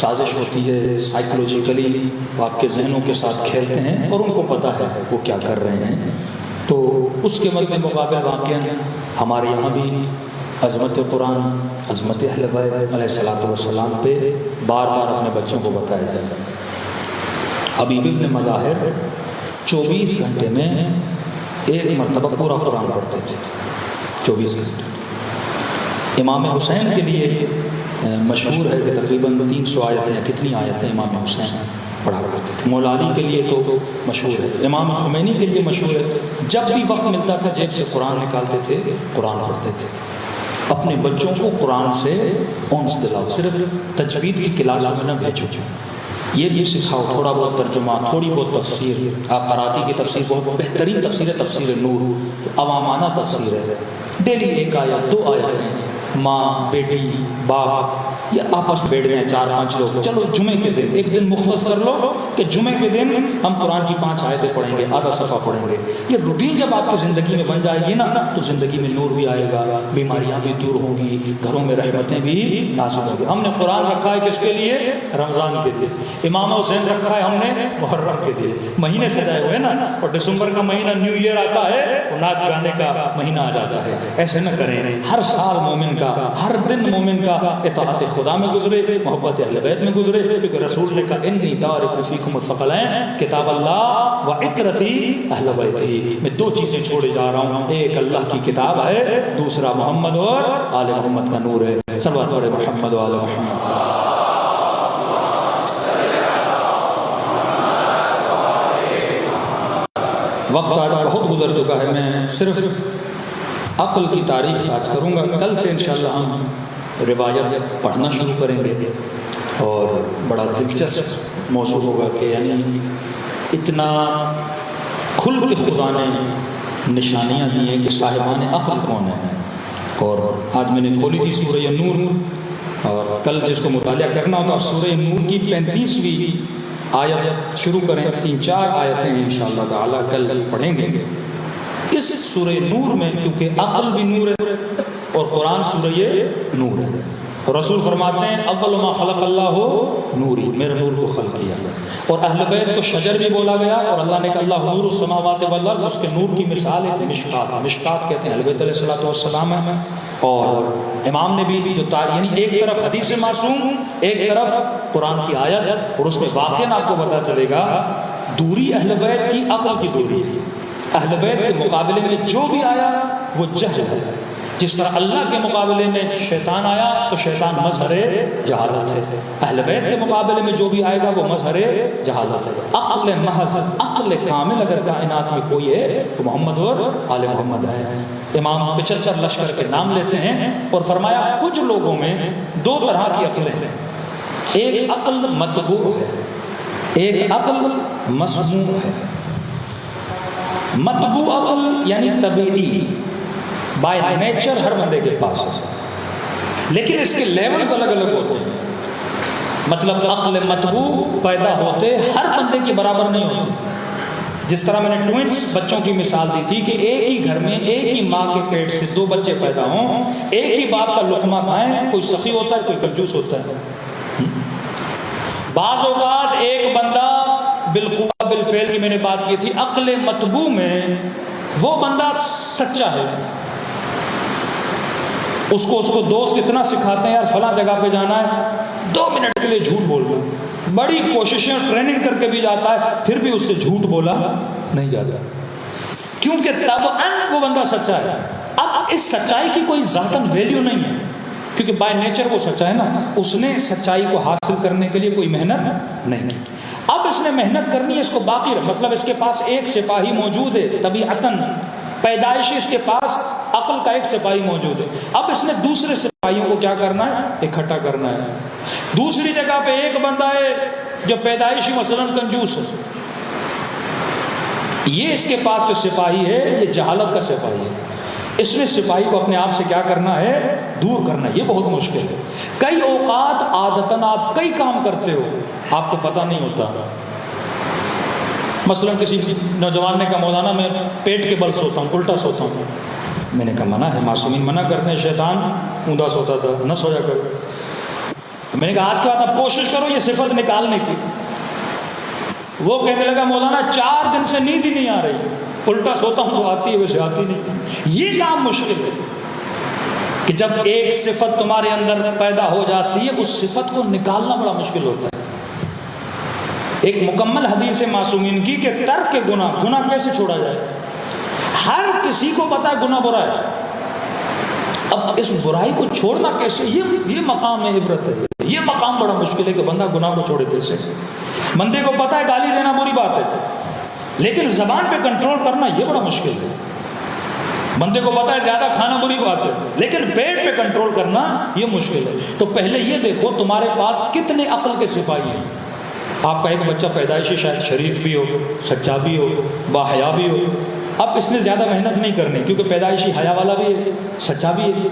سازش ہوتی ہے، سائیکولوجیکلی آپ کے ذہنوں کے ساتھ کھیلتے ہیں، اور ان کو پتہ ہے وہ کیا کر رہے ہیں۔ تو اس کے مد مقابل واقعہ ہمارے یہاں بھی عظمت قرآن، عظمت اہل بیت علیہ الصلوۃ والسلام پہ بار بار اپنے بچوں کو بتایا جائے۔ حبیب ابن مظاہر 24 گھنٹے میں ایک مرتبہ پورا قرآن پڑھتے تھے، 24 گھنٹے۔ امام حسین کے لیے مشہور ہے کہ تقریباً 300 آیتیں، کتنی آیتیں امام حسین پڑھا کرتے تھے۔ مولا علی کے لیے تو مشہور ہے، امام خمینی کے لیے مشہور ہے، جب بھی وقت ملتا تھا جیب سے قرآن نکالتے تھے، قرآن پڑھتے تھے۔ اپنے بچوں کو قرآن سے اونس دلاؤ، صرف تجوید کی کلاس میں نہ بھیجو، یہ بھی سکھاؤ، تھوڑا بہت ترجمہ، تھوڑی بہت تفسیر۔ آپ قراتی کی تفسیر بہت بہترین تفسیر ہے، تفسیر نور، عوامانہ تفسیر ہے، ڈیلی ایک آیت 2 آیتیں، ماں بیٹی باپ یا آپس میں بیٹھ گئے 4-5 لوگ، چلو جمعے کے دن ایک دن مختص کر لو کہ جمعے کے دن ہم قرآن کی 5 آیتیں پڑھیں گے، آدھا صفحہ پڑھیں گے۔ یہ روٹین جب آپ کی زندگی میں بن جائے گی نا تو زندگی میں نور بھی آئے گا، بیماریاں بھی دور ہوں گی، گھروں میں رحمتیں بھی نازل ہوں گی۔ ہم نے قرآن رکھا ہے کس کے لیے؟ رمضان کے لیے۔ امام حسین رکھا ہے ہم نے محرم کے لیے، مہینے سجائے ہوئے نا، اور دسمبر کا مہینہ نیو ایئر آتا ہے، وہ ناچ گانے کا مہینہ آ جاتا ہے۔ ایسے نہ کریں، ہر سال مومن کا، ہر دن مومن کا اطاعت خدا میں گزرے، محبت اہل بیت میں گزرے، کیونکہ رسول نے کہا انی تارک فیکم الثقلین، کتاب اللہ و عترتی اہل بیتی، میں 2 چیزیں چھوڑے جا رہا ہوں، ایک اللہ کی کتاب ہے، دوسرا محمد اور آل محمد کا نور ہے۔ صلوات پڑھے محمد و آل محمد۔ وقت آج بہت گزر چکا ہے، میں صرف عقل کی تعریف آج کروں گا، کل سے انشاءاللہ ہم روایت پڑھنا شروع کریں گے، اور بڑا دلچسپ موضوع ہوگا کہ یعنی اتنا کھل کے خدا نے نشانیاں دی ہیں کہ صاحبان عقل کون ہیں۔ اور آج میں نے کھولی تھی سورہ نور، اور کل جس کو مطالعہ کرنا ہوگا سورہ نور کی 35ویں آیت شروع کریں، 3-4 آیتیں انشاءاللہ تعالی کل پڑھیں گے۔ اس سورہ نور میں کیونکہ عقل بھی نور ہے اور قرآن سورہ نور ہے، رسول فرماتے ہیں اول ما خلق اللہ نوری، میرے نور کو خلق کیا، اور اہل بیت کو شجر بھی بولا گیا، اور اللہ نے کہا اللہ نور السماوات والارض، اس کے نور کی مثال ایک مشکات، مشکات کہتے ہیں اہل بیت علیہ الصلوۃ والسلام ہے۔ اور امام نے بھی جو یعنی ایک طرف حدیث معصوم، ایک طرف قرآن کی آیت، اور اس میں واقعاً آپ کو پتہ چلے گا دوری اہل بیت کی عقل کی دوری ہے۔ اہل بیت کے مقابلے میں جو بھی آیا وہ جہل ہے، جس طرح اللہ کے مقابلے میں شیطان آیا تو شیطان مظہر جہالت ہے، اہل بیت کے مقابلے میں جو بھی آئے گا وہ مظہر جہالت ہے۔ عقل محض، عقل کامل اگر کائنات میں کوئی ہے تو محمد اور آل محمد ہے۔ امام 75 لشکر کے نام لیتے ہیں اور فرمایا کچھ لوگوں میں 2 طرح کی عقلیں ہیں، ایک عقل مطبوع ہے، ایک عقل مسموع ہے۔ مطبوع عقل یعنی طبیعی، بائی نیچر ہر بندے کے پاس ہے، لیکن اس کے لیولز الگ الگ ہوتے ہیں۔ مطلب عقل مطبوع پیدا ہوتے ہر بندے کے برابر نہیں ہوتے۔ جس طرح میں نے ٹوئنس بچوں کی مثال دی تھی کہ ایک ہی گھر میں ایک ہی ماں کے پیٹ سے 2 بچے پیدا ہوں، ایک ہی باپ کا لقمہ کھائیں، کوئی سخی ہوتا ہے کوئی کنجوس ہوتا ہے۔ بعض اوقات ایک بندہ بالقوہ بالفعل کی میں نے بات کی تھی، عقل مطبوع میں وہ بندہ سچا ہے، اس کو دوست اتنا سکھاتے ہیں یار فلاں جگہ پہ جانا ہے، 2 منٹ کے لیے جھوٹ بول رہا ہے، بڑی کوششیں ٹریننگ کر کے بھی جاتا ہے، پھر بھی اس سے جھوٹ بولا نہیں جاتا، کیونکہ طبعاً وہ بندہ سچا ہے۔ اب اس سچائی کی کوئی ذاتاً ویلیو نہیں ہے، کیونکہ بائی نیچر وہ سچا ہے نا، اس نے سچائی کو حاصل کرنے کے لیے کوئی محنت نہیں کی۔ اب اس نے محنت کرنی ہے، اس کو باقی مطلب اس کے پاس ایک سپاہی موجود ہے طبیعتاً، پیدائشی اس کے پاس عقل کا ایک سپاہی موجود ہے، اب اس نے دوسرے سپاہیوں کو کیا کرنا ہے؟ اکٹھا کرنا ہے۔ دوسری جگہ پہ ایک بندہ ہے جو پیدائشی مثلا کنجوس ہے، یہ اس کے پاس جو سپاہی ہے یہ جہالت کا سپاہی ہے، اس نے سپاہی کو اپنے آپ سے کیا کرنا ہے؟ دور کرنا ہے۔ یہ بہت مشکل ہے۔ کئی اوقات عادتاً آپ کئی کام کرتے ہو آپ کو پتہ نہیں ہوتا، مثلا کسی نوجوان نے کہا مولانا میں پیٹ کے بل سوتا ہوں، الٹا سوتا ہوں، میں نے کہا منع ہے، معصومین منع کرتے ہیں، شیطان اوندا سوتا تھا نہ سویا کر۔ میں نے کہا آج کے بعد آپ کوشش کرو یہ صفت نکالنے کی۔ وہ کہنے لگا مولانا 4 دن سے نیند ہی نہیں آ رہی، الٹا سوتا ہوں تو آتی ہے ویسے آتی نہیں۔ یہ کام مشکل ہے کہ جب ایک صفت تمہارے اندر پیدا ہو جاتی ہے اس صفت کو نکالنا بڑا مشکل ہوتا ہے۔ ایک مکمل حدیث معصومین کی کہ ترک گناہ کیسے چھوڑا جائے، ہر کسی کو پتا ہے گناہ برا ہے، اب اس برائی کو چھوڑنا کیسے، یہ مقام عبرت ہے۔ یہ مقام بڑا مشکل ہے کہ بندہ گناہ کو چھوڑے کیسے. بندے کو پتہ ہے گالی دینا بری بات ہے، لیکن زبان پہ کنٹرول کرنا یہ بڑا مشکل ہے. بندے کو پتہ ہے زیادہ کھانا بری بات ہے، لیکن پیٹ پہ کنٹرول کرنا یہ مشکل ہے. تو پہلے یہ دیکھو تمہارے پاس کتنے عقل کے سپاہی ہیں. آپ کا ایک بچہ پیدائشی شاید شریف بھی ہو، سچا بھی ہو، باحیا بھی ہو. اب اس نے زیادہ محنت نہیں کرنی کیونکہ پیدائشی حیا والا بھی ہے، سچا بھی ہے.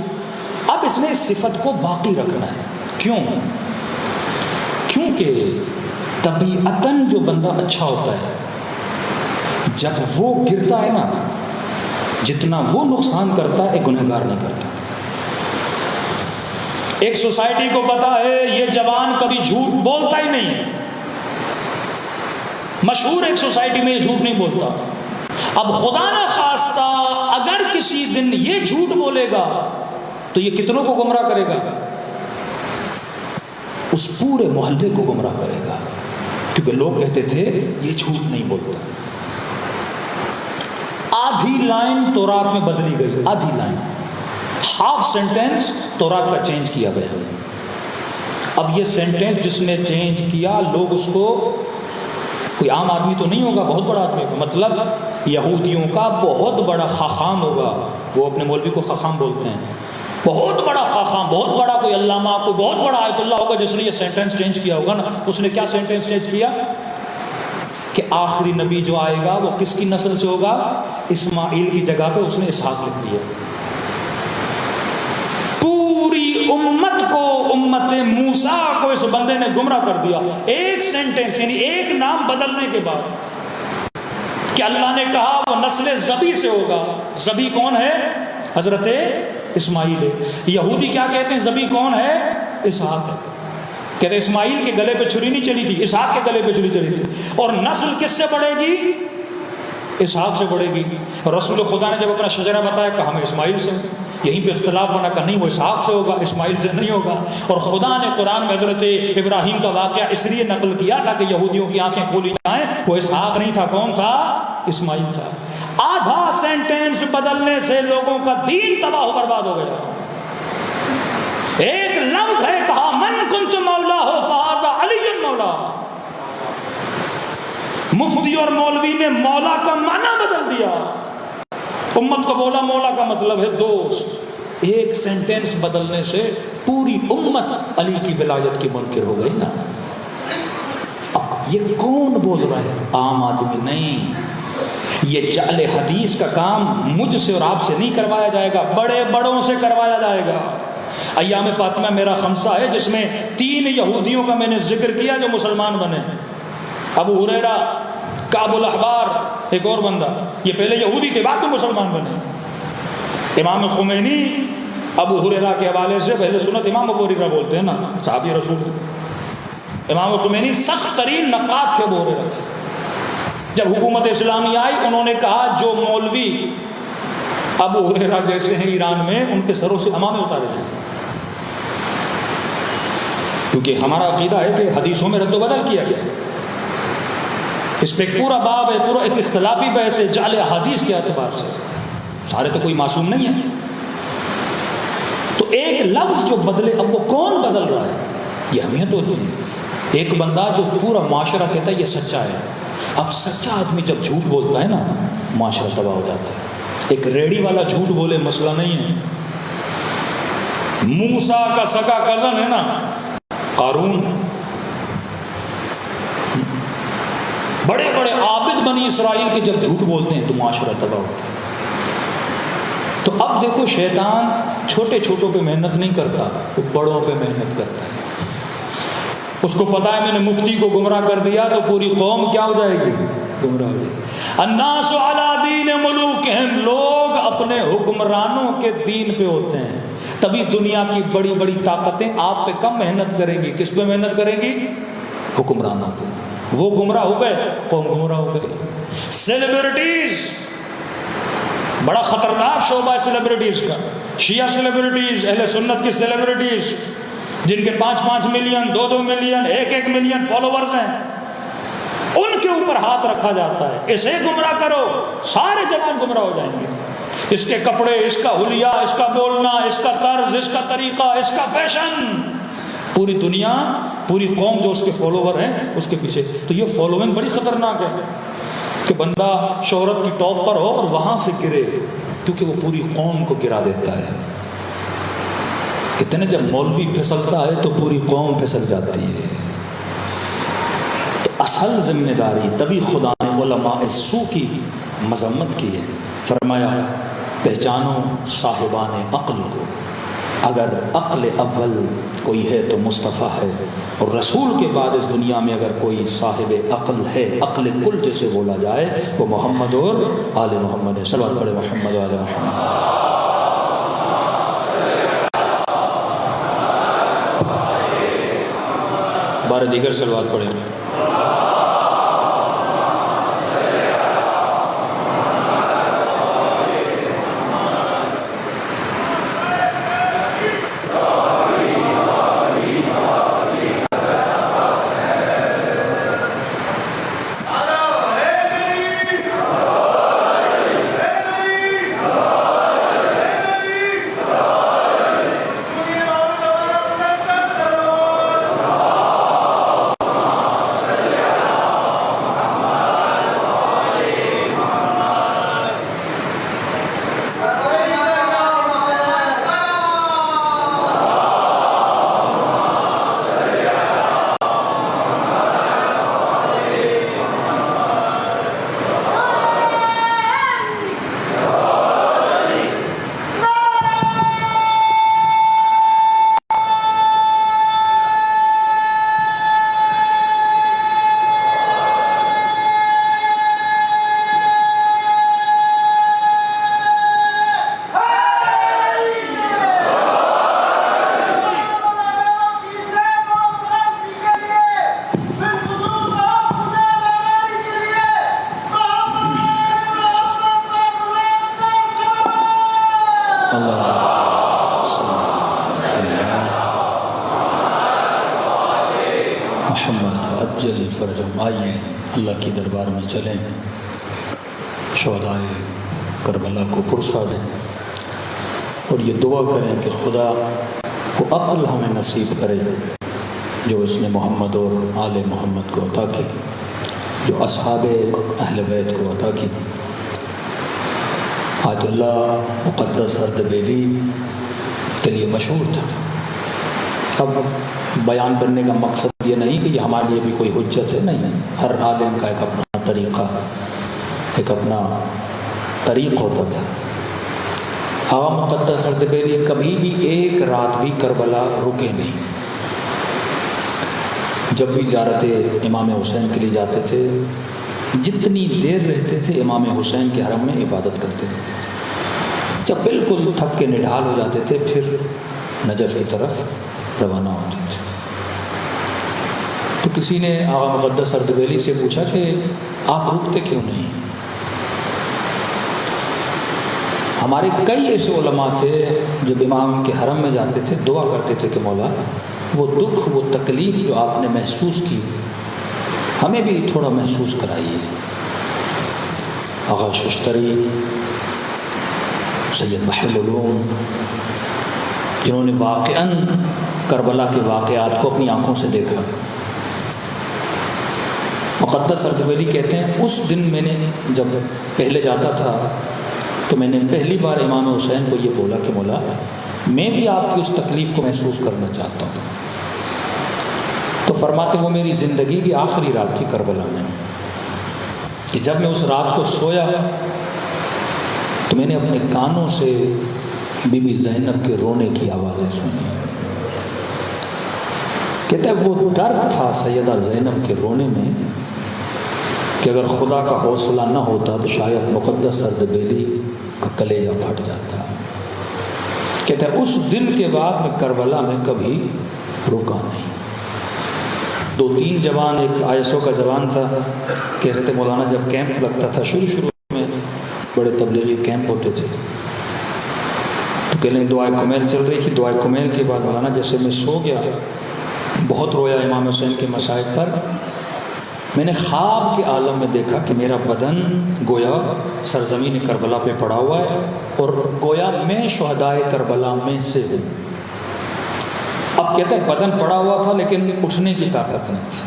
اب اس نے اس صفت کو باقی رکھنا ہے. کیوں؟ کیونکہ طبیعتاً جو بندہ اچھا ہوتا ہے جب وہ گرتا ہے نا، جتنا وہ نقصان کرتا ہے ایک گنہگار نہیں کرتا. ایک سوسائٹی کو پتا ہے یہ جوان کبھی جھوٹ بولتا ہی نہیں ہے، مشہور ایک سوسائٹی میں یہ جھوٹ نہیں بولتا. اب خدا نہ خواستہ اگر کسی دن یہ جھوٹ بولے گا تو یہ کتنوں کو گمراہ کرے گا؟ اس پورے محلے کو گمراہ کرے گا، کیونکہ لوگ کہتے تھے یہ جھوٹ نہیں بولتا. آدھی لائن تورات میں بدلی گئی، آدھی لائن، ہاف سینٹینس تورات کا چینج کیا گیا. اب یہ سینٹینس جس نے چینج کیا، لوگ اس کو، کوئی عام آدمی تو نہیں ہوگا، بہت بڑا آدمی ہوگا، مطلب یہودیوں کا بہت بڑا خاخام ہوگا. وہ اپنے مولوی کو خاخام بولتے ہیں. بہت بڑا خاخام، بہت بڑا کوئی علامہ، کوئی بہت بڑا آیت اللہ ہوگا جس نے یہ سینٹینس چینج کیا ہوگا نا. اس نے کیا سینٹینس چینج کیا کہ آخری نبی جو آئے گا وہ کس کی نسل سے ہوگا؟ اسماعیل کی جگہ پہ اس نے اسحاق لکھ دیا. پوری امت کو، امت موسیٰ کو اس بندے نے گمراہ کر دیا. ایک سینٹینس یعنی ایک نام بدلنے کے بعد کہ اللہ نے کہا وہ نسل ذبی سے ہوگا. ذبی کون ہے؟ حضرت اسماعیل ہے. یہودی کیا کہتے ہیں؟ ذبی کون ہے؟ اسحاق ہے. کہتے اسماعیل کے گلے پہ چھری نہیں چلی تھی، اسحاق کے گلے پہ چھری چلی تھی. اور نسل کس سے بڑھے گی؟ اسحاق سے بڑھے گی. رسول خدا نے جب اپنا شجرہ بتایا کہا ہمیں اسماعیل سے. یہیں پہ اختلاف بنا کہ نہیں وہ اسحاق سے ہوگا، اسماعیل سے نہیں ہوگا. اور خدا نے قرآن میں حضرت ابراہیم کا واقعہ اس لیے نقل کیا تاکہ یہودیوں کی آنکھیں کھولی جائیں. وہ اسحاق نہیں تھا، کون تھا؟ اسماعیل تھا. آدھا سینٹینس بدلنے سے لوگوں کا دین تباہ و برباد ہو گیا. ایک لفظ ہے کہا من کنت مولا ہو فہذا علی مولا. مفتی اور مولوی نے مولا کا معنی بدل دیا. امت کو بولا مولا کا مطلب ہے دوست. ایک سینٹینس بدلنے سے پوری امت علی کی ولایت کی منکر ہو گئی نا. یہ کون بول رہا ہے؟ عام آدمی نہیں. یہ جعل حدیث کا کام مجھ سے اور آپ سے نہیں کروایا جائے گا، بڑے بڑوں سے کروایا جائے گا. ایام فاطمہ میرا خمسہ ہے جس میں 3 یہودیوں کا میں نے ذکر کیا جو مسلمان بنے. ابو ہریرہ، کعب الاحبار، ایک اور بندہ، یہ پہلے یہودی تھے بعد میں مسلمان بنے. امام خمینی ابو ہریرہ کے حوالے سے پہلے سنت امام ابو ہریرہ بولتے ہیں نا، صحابی رسول. امام خمینی سخت ترین نقاد تھے ابو ہریرہ. جب حکومت اسلامی آئی انہوں نے کہا جو مولوی ابو ہریرہ جیسے ہیں ایران میں ان کے سروں سے امامے اتارے جائیں، کیونکہ ہمارا عقیدہ ہے کہ حدیثوں میں رد و بدل کیا گیا ہے. اس پہ ایک پورا باب ہے، پورا ایک اختلافی بحث ہے جعل احادیث کے اعتبار سے. سارے تو کوئی معصوم نہیں ہے. تو ایک لفظ جو بدلے، اب وہ کون بدل رہا ہے یہ اہمیت ہوتی ہے. ایک بندہ جو پورا معاشرہ کہتا ہے یہ سچا ہے. اب سچا آدمی جب جھوٹ بولتا ہے نا معاشرہ تباہ ہو جاتا ہے. ایک ریڑی والا جھوٹ بولے مسئلہ نہیں ہے. موسیٰ کا سگا کزن ہے نا قارون، بڑے بڑے عابد بنی اسرائیل کے جب جھوٹ بولتے ہیں تو معاشرہ تباہ ہوتا ہے. تو اب دیکھو شیطان چھوٹے چھوٹوں پہ محنت نہیں کرتا، وہ بڑوں پہ محنت کرتا ہے. اس کو پتا ہے میں نے مفتی کو گمراہ کر دیا تو پوری قوم کیا ہو جائے گی؟ گمراہ ہو جائے گی. الناس علی دین ملوکہم، لوگ اپنے حکمرانوں کے دین پہ ہوتے ہیں. تبھی دنیا کی بڑی بڑی طاقتیں آپ پہ کم محنت کریں گی. کس پہ محنت کریں گی؟ حکمرانوں پہ. وہ گمراہ ہو گئے، قوم گمراہ ہو گئی. سیلیبریٹیز بڑا خطرناک شعبہ ہے سیلیبریٹیز کا. شیعہ سیلیبریٹیز، اہل سنت کی سیلیبریٹیز جن کے 5-5 ملین، 2-2 ملین، 1-1 ملین فالوورز ہیں، ان کے اوپر ہاتھ رکھا جاتا ہے. اسے گمراہ کرو سارے جوان گمراہ ہو جائیں گے. اس کے کپڑے، اس کا حلیہ، اس کا بولنا، اس کا طرز، اس کا طریقہ، اس کا فیشن، پوری دنیا، پوری قوم جو اس کے فالوور ہیں اس کے پیچھے. تو یہ فالوئنگ بڑی خطرناک ہے کہ بندہ شہرت کی ٹاپ پر ہو اور وہاں سے گرے، کیونکہ وہ پوری قوم کو گرا دیتا ہے. کہتے ہیں جب مولوی پھسلتا ہے تو پوری قوم پھسل جاتی ہے. تو اصل ذمہ داری، تبھی خدا نے علماء سو کی مذمت کی ہے. فرمایا پہچانو صاحبان عقل کو، اگر عقل اول کوئی ہے تو مصطفیٰ ہے، اور رسول کے بعد اس دنیا میں اگر کوئی صاحب عقل ہے، عقل کل جسے بولا جائے، وہ محمد اور آل محمد ہے. صلوات پڑھے محمد و آل محمد. بارہ دیگر صلوات پڑھے. محمد عجل فرجم. آئیے اللہ کی دربار میں چلیں، شہدائے کربلا کو پرسا دیں اور یہ دعا کریں کہ خدا کو عقل ہمیں نصیب کرے جو اس نے محمد اور آل محمد کو عطا کی، جو اصحاب اہل بیت کو عطا کی. آیت اللہ مقدس اردبیلی کے لیے مشہور تھا. اب بیان کرنے کا مقصد یہ نہیں کہ یہ ہمارے لیے بھی کوئی حجت ہے، نہیں. ہر عالم کا ایک اپنا طریقہ، ایک اپنا طریق ہوتا تھا. آقا مقدس اردبیلی کبھی بھی ایک رات بھی کربلا رکے نہیں. جب بھی زیارت امام حسین کے لیے جاتے تھے، جتنی دیر رہتے تھے امام حسین کے حرم میں عبادت کرتے تھے. جب بالکل تھک کے نڈھال ہو جاتے تھے پھر نجف کی طرف روانہ ہوتے تھے. تو کسی نے آقا مقدس اردبیلی سے پوچھا کہ آپ رکتے کیوں نہیں؟ ہمارے کئی ایسے علماء تھے جب امام کے حرم میں جاتے تھے دعا کرتے تھے کہ مولا وہ دکھ، وہ تکلیف جو آپ نے محسوس کی ہمیں بھی تھوڑا محسوس کرائیے. آغا ششتری، سید بحر العلوم، جنہوں نے واقعاً کربلا کے واقعات کو اپنی آنکھوں سے دیکھا. مقدس اردبیلی کہتے ہیں اس دن میں نے جب پہلے جاتا تھا تو میں نے پہلی بار امام حسین کو یہ بولا کہ مولا میں بھی آپ کی اس تکلیف کو محسوس کرنا چاہتا ہوں. تو فرماتے وہ میری زندگی کی آخری رات تھی کربلا میں کہ جب میں اس رات کو سویا تو میں نے اپنے کانوں سے بی بی زینب کے رونے کی آوازیں سنی. کہتا ہے وہ درد تھا سیدہ زینب کے رونے میں کہ اگر خدا کا حوصلہ نہ ہوتا تو شاید مقدس اردبیلی کا کلیجہ پھٹ جاتا. کہتا ہے اس دن کے بعد میں کربلا میں کبھی رکا نہیں. 2-3 جوان، ایک آئیسو کا جوان تھا، کہہ رہے تھے مولانا جب کیمپ لگتا تھا شروع میں بڑے تبلیغی کیمپ ہوتے تھے تو کہہ لیں دعائے کمیل چل رہی تھی. دعائے کمیل کے بعد مولانا جیسے میں سو گیا، بہت رویا امام حسین کے مصائب پر. میں نے خواب کے عالم میں دیکھا کہ میرا بدن گویا سرزمین کربلا پہ پڑا ہوا ہے اور گویا میں شہدائے کربلا میں سے ہوں. اب کہتے ہیں بدن پڑا ہوا تھا لیکن اٹھنے کی طاقت نہیں تھی،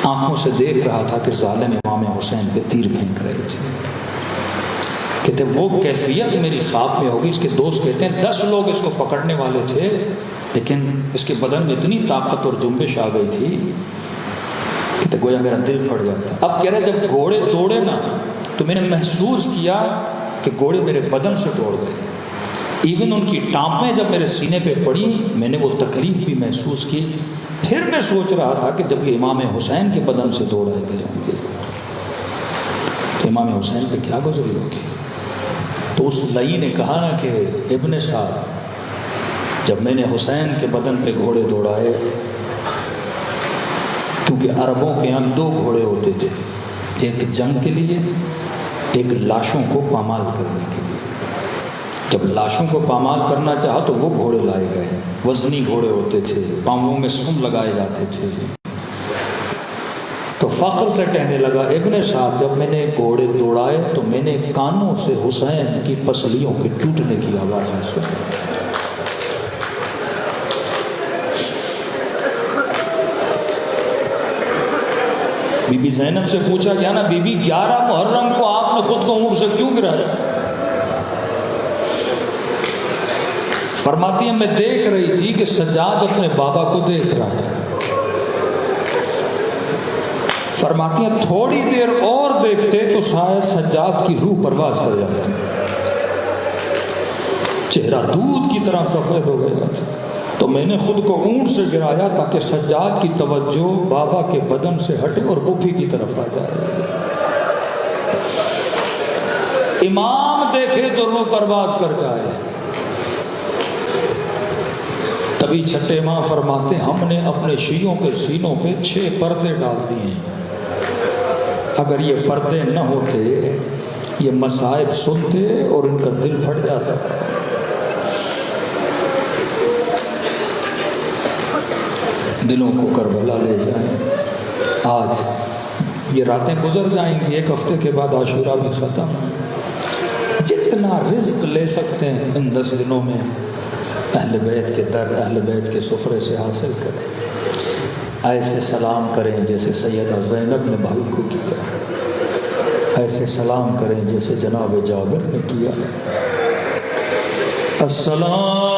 آنکھوں سے دیکھ رہا تھا کہ ظالم امام حسین پہ تیر پھینک رہے تھے. کہتے ہیں وہ کیفیت میری خواب میں ہوگی. اس کے دوست کہتے ہیں 10 لوگ اس کو پکڑنے والے تھے لیکن اس کے بدن میں اتنی طاقت اور جنبش آ گئی تھی کہ گویا میرا دل پھٹ جاتا. اب کہہ رہے جب گھوڑے دوڑے نا تو میں نے محسوس کیا کہ گھوڑے میرے بدن سے دوڑ گئے. ایون ان کی ٹانپیں جب میرے سینے پہ پڑی میں نے وہ تکلیف بھی محسوس کی. پھر میں سوچ رہا تھا کہ جب یہ امام حسین کے بدن سے دوڑائے گئے ہوں گے تو امام حسین پہ کیا گزری ہوگی. تو اس لئی نے کہا نا کہ ابن صاحب جب میں نے حسین کے بدن پہ گھوڑے دوڑائے، کیونکہ عربوں کے یہاں 2 گھوڑے ہوتے تھے، ایک جنگ کے لیے، ایک لاشوں کو پامال کرنے کے لیے. جب لاشوں کو پامال کرنا چاہا تو وہ گھوڑے لائے گئے، وزنی گھوڑے ہوتے تھے، پاؤں میں سم لگائے جاتے تھے. تو فخر سے کہنے لگا ابن صاحب جب میں نے گھوڑے دوڑائے تو میں نے کانوں سے حسین کی پسلیوں کے ٹوٹنے کی آوازیں سنی. بی بی زینب سے پوچھا گیا نا بی بی 11 محرم کو آپ نے خود کو اونٹ سے کیوں گرایا؟ فرماتی ہیں میں دیکھ رہی تھی کہ سجاد اپنے بابا کو دیکھ رہا ہے. فرماتی ہیں تھوڑی دیر اور دیکھتے تو شاید سجاد کی روح پرواز کر جاتی، چہرہ دودھ کی طرح سفید ہو گیا تھا. تو میں نے خود کو اونٹ سے گرایا تاکہ سجاد کی توجہ بابا کے بدن سے ہٹے اور پھوپھی کی طرف آ جائے. امام دیکھے تو روح پرواز کر جائے. تبھی چھٹے ماں فرماتے ہم نے اپنے شیعوں کے سینوں پہ 6 پردے ڈال دیے ہیں. اگر یہ پردے نہ ہوتے یہ مصائب سنتے اور ان کا دل پھٹ جاتا. دلوں کو کربلا لے جائیں. آج یہ راتیں گزر جائیں گی، 1 ہفتے کے بعد عاشورہ بھی ختم. جتنا رزق لے سکتے ہیں ان 10 دنوں میں اہل بیت کے در، اہل بیت کے سفرے سے حاصل کریں. ایسے سلام کریں جیسے سیدہ زینب نے بھائی کو کیا، ایسے سلام کریں جیسے جناب جابر نے کیا. السلام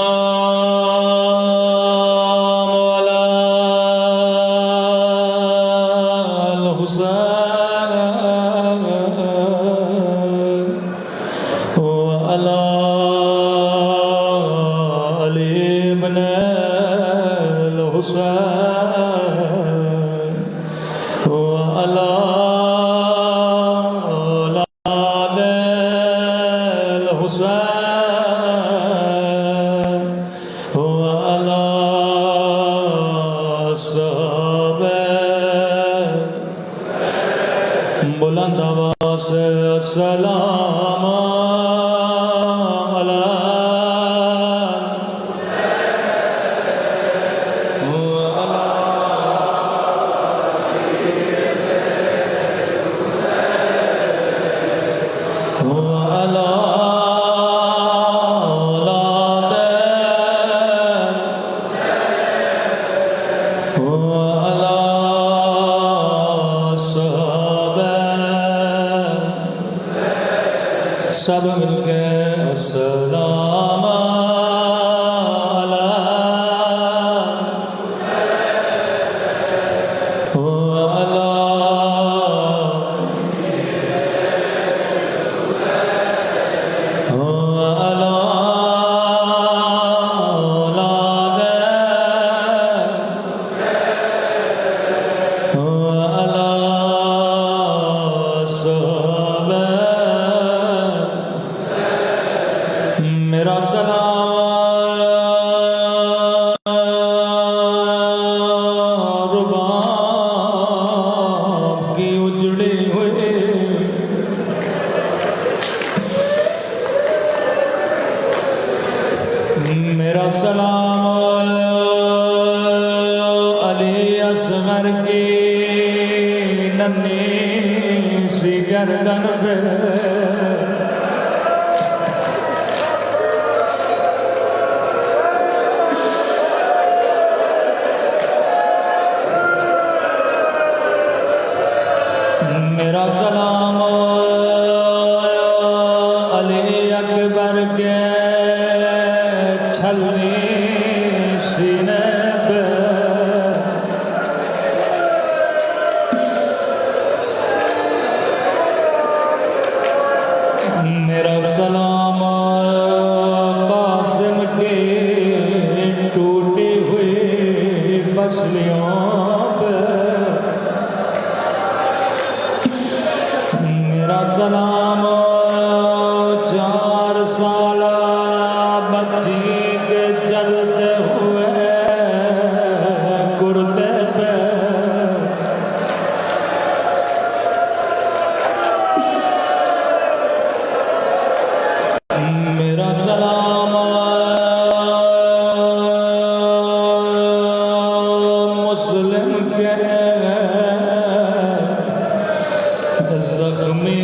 سب مل کے السلام میرا سلام علی اکبر کے چھلنی سینے پہ، میرا سلام قاسم کے ٹوٹی ہوئی بسلیوں پہ، میرا سلام 4 سالہ بچی کے چلتے ہوئے کرتے پہ، میرا سلام مسلم کے زخمی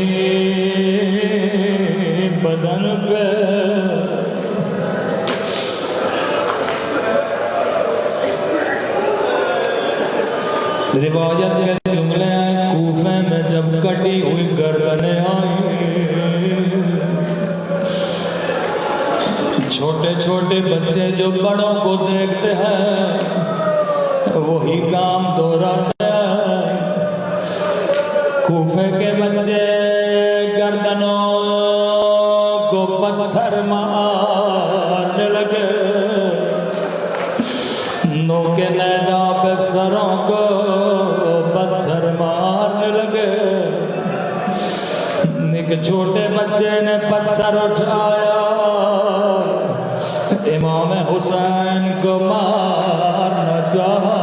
بدن پہ، روایت کے جملے ہیں کوفے میں جب کٹی ہوئی گردنیں آئیں، چھوٹے چھوٹے بچے جو بڑوں کو دیکھتے ہیں وہی کام دہراتے ہیں، کوفے کے بچے گردنوں کو پتھر مارنے لگے، نوکے نیزہ پہ سروں کو پتھر مارنے لگے، ایک چھوٹے بچے نے پتھر اٹھایا، امام حسین کو مارنا چاہا،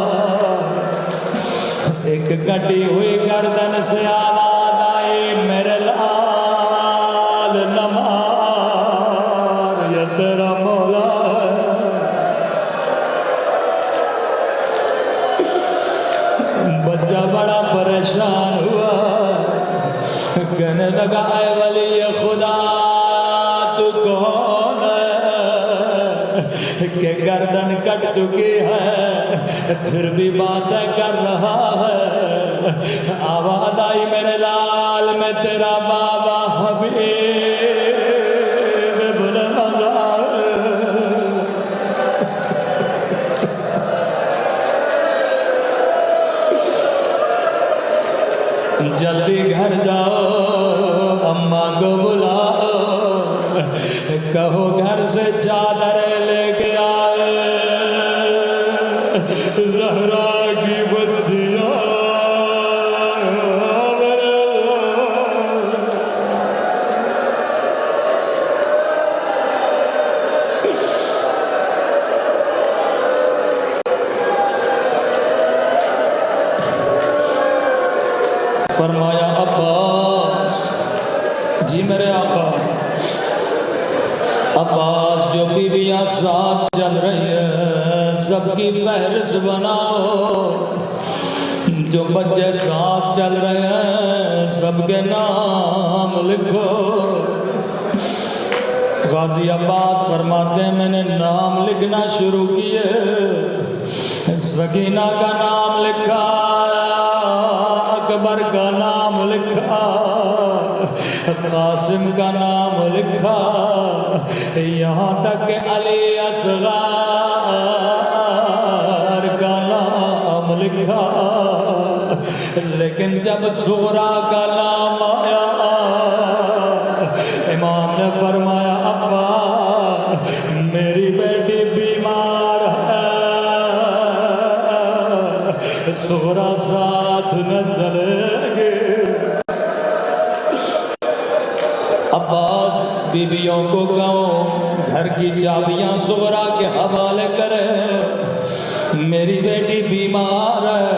ایک کٹی ہوئی گردن سے آواز آئی، میرے لال نہ مار، یہ تیرا مولا ہے۔ بچہ بڑا پریشان ہوا، کہنے لگا اے ولی خدا تو کون ہے کہ گردن کٹ چکی ہے پھر بھی باتیں کر رہا ہے؟ آواز آئی، میرے لال میں تیرا بابا حبیب بن مزار، جلدی گھر جاؤ، اماں کو بلاؤ، کہو گھر سے چادر لے کے آئے، زہرا کی بچیاں فرمایا عباس، جی میرے آقا، عباس جو بیویاں ساتھ چل رہی ہیں سب کی فہرست بناؤ، جو بچے ساتھ چل رہے ہیں سب کے نام لکھو۔ غازی عباس فرماتے ہیں میں نے نام لکھنا شروع کیے، سکینہ کا نام لکھا، اکبر کا نام لکھا، قاسم کا نام لکھا، یہاں تک کہ علی اصغر کا نام لکھا، لیکن جب صغرا کا نام آیا امام نے فرمایا ابا میری بیٹی بیمار ہے، صغرا ساتھ نہ چلے گی۔ عباس بیویوں کو کہو گھر کی چابیاں صغرا کے حوالے کرے، میری بیٹی بیمار ہے،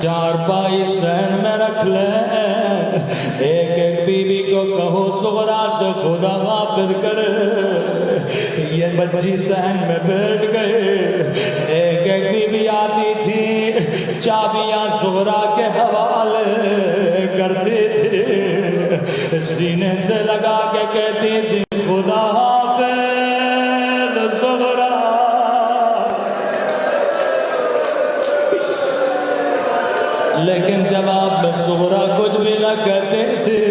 چارپائی سین میں رکھ لیں، ایک ایک بیوی کو کہو صغرا سے خدا حافظ کرے۔ یہ بچی سین میں بیٹھ گئے، ایک ایک بیوی آتی تھی چابیاں صغرا کے حوالے کرتی تھی، سینے سے لگا کے کہتی تھی خدا حافظ صغرا۔ لیکن جواب میں سغرا کچھ بھی نہ کہتے تھے.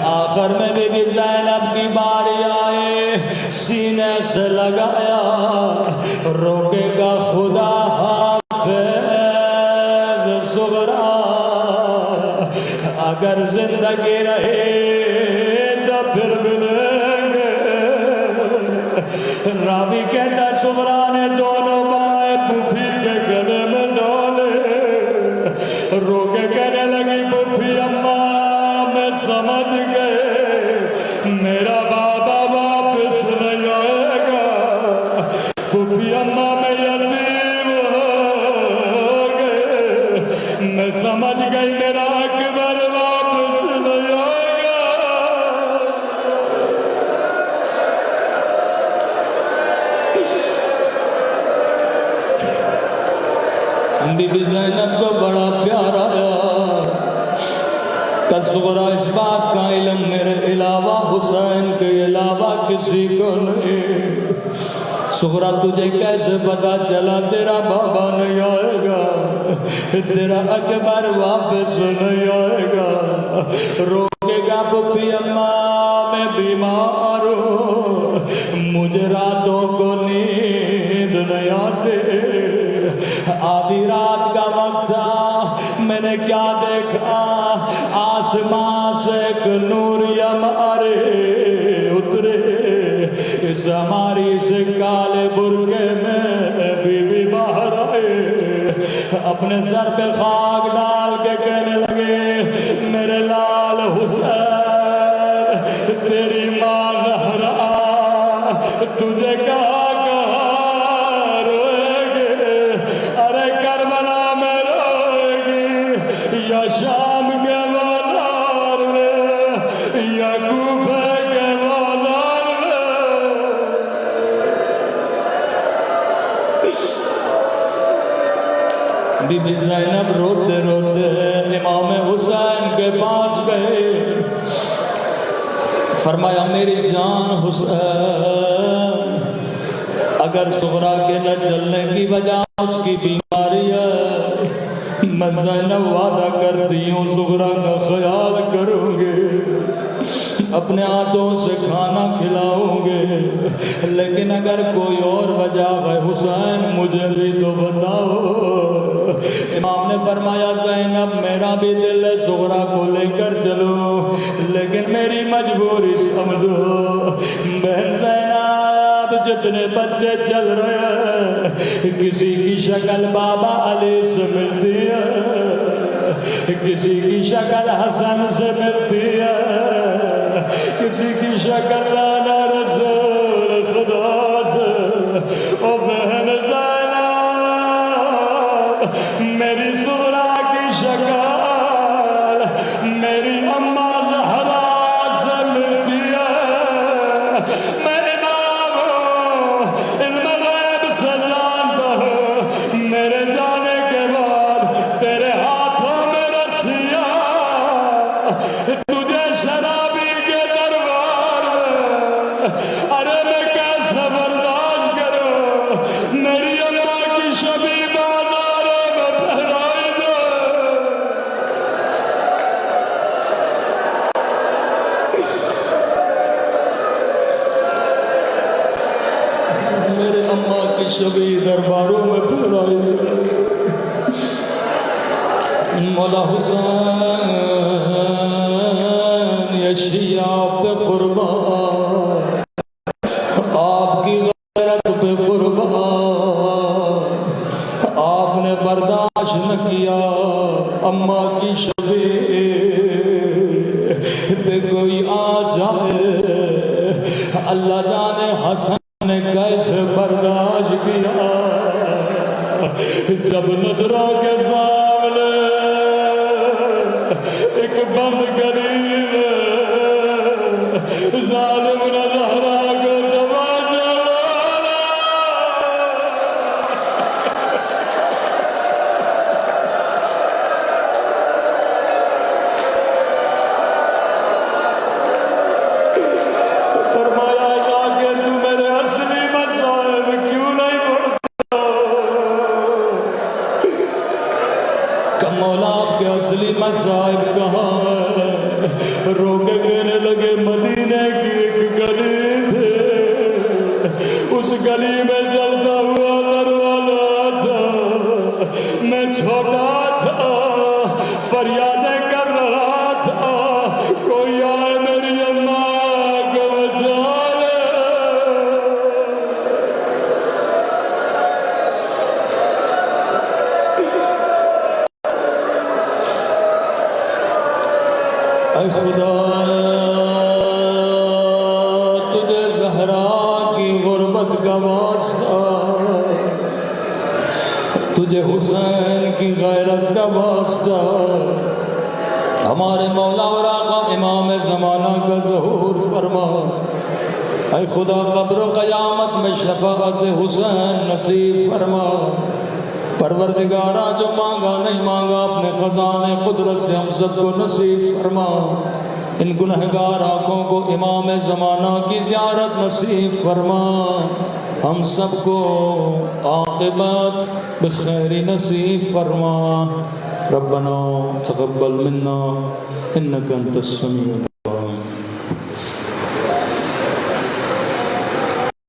آخر میں بی بی زینب کی باری آئے, سینے سے لگایا, روکے گا خدا حافظ سغرا, اگر زندگی رہے تو پھر ملیں گے. راوی کہتا سغرا نے دونوں بائیں پھوپھی کے گلے میں ڈالے, رو کے کہنے لگی پھوپھی اماں میں سمجھ گئے میرا بابا واپس نہیں آئے گا. پھوپھی اماں میں یتیم ہو گئے, میں سمجھ گئی میرا اکبر واپس نہیں آئے گا. بی بی زینب کو بڑا پیار آیا کہ سغرا اس بات کا علم میرے علاوہ حسین کے علاوہ کسی کو نہیں. سغرا تجھے کیسے پتا چلا تیرا بابا نہیں آئے گا, تیرا اکبر واپس نہیں آئے گا. روکے گا پھوپھی اماں میں بیمار ہوں, مجھے راتوں کو نیند نہیں آتے. آدھی رات کا وقت تھا, میں نے کیا دیکھا, آسمان سے ایک نور ہمارے اترے. اس ہماری سے کالے برقعے میں بی بی باہر آئے, اپنے سر پہ خاک ڈال کے کہنے لگے میرے لال حسین, تیری ماں زہرا تجھے کہا شام کے بازار میں یا کوفہ کے بازار میں. بی بی زینب روتے روتے امام حسین کے پاس گئے, فرمایا میری جان حسین, اگر سغرا کے نہ چلنے کی وجہ اس کی بیماری ہے, میں زینب وعدہ کرتی ہوں سغرا کا خیال کروں گے, اپنے ہاتھوں سے کھانا کھلاؤں گے. لیکن اگر کوئی اور وجہ ہے حسین مجھے بھی تو بتاؤ. امام نے فرمایا زینب میرا بھی دل ہے سغرا کو لے کر چلو, لیکن میری مجبوری سمجھو. بہن زینب جتنے بچے چل رہے ہیں کسی کی شکل بابا علی سے ملتی ہے, کسی کی شکل حسن سے ملتی ہے, کسی کی شکل لانا رسول خدا سے. او بہن زینب میری سغرا کی شکل میری اماں زہرا سے ملتی ہے. میں امام ہوں, علم غیب سے جانتا ہوں, میرے جانے کے بعد تیرے ہاتھوں میں رسیاں تجھے شرابی کے دربار میں, ارے میں کیسے برداشت کروں. میری اماں کی شبی بازاروں میں پھیلائی دے. میرے اماں کی شبی درباروں میں پھیلائی دے. مولا حسین یشی آپ پہ قربان, آپ کی غیرت پہ قربان, آپ نے برداشت نہ کیا اماں کی شبی پہ کوئی آ جائے. اللہ جانے حسن نے کیسے برداشت کیا. جب نظروں کے سامنے ایک بند گلی میں ظالم نے زہرا کو تماچا مارا. فرمایا جا کے تو میرے اصلی مذاہب کیوں نہیں پڑھتا. مولا آپ کے اصلی مصائب کہاں ہے؟ رو کے کہنے لگے مدینے کی ایک گلی تھے، اس گلی میں چلتا ہوا دروازہ تھا، میں چھوٹا تھا، فریادیں کر رہا تھا، کوئی آئے میری اماں کو بچا لے۔ اے خدا تجھے زہرا کی غربت کا واسطہ، تجھے حسین کی غیرت کا واسطہ، ہمارے مولا اور آقا امام زمانہ کا ظہور فرما۔ اے خدا قبر و قیامت میں شفاعت حسین نصیب فرما۔ پروردگارہ جو مانگا نہیں مانگا اپنے خزانے قدرت سے ہم سب کو نصیب فرما۔ ان گنہگار آنکھوں کو امام زمانہ کی زیارت نصیب فرما۔ ہم سب کو عاقبت بخیر نصیب فرما۔ ربنا تقبل منا انك انت السميع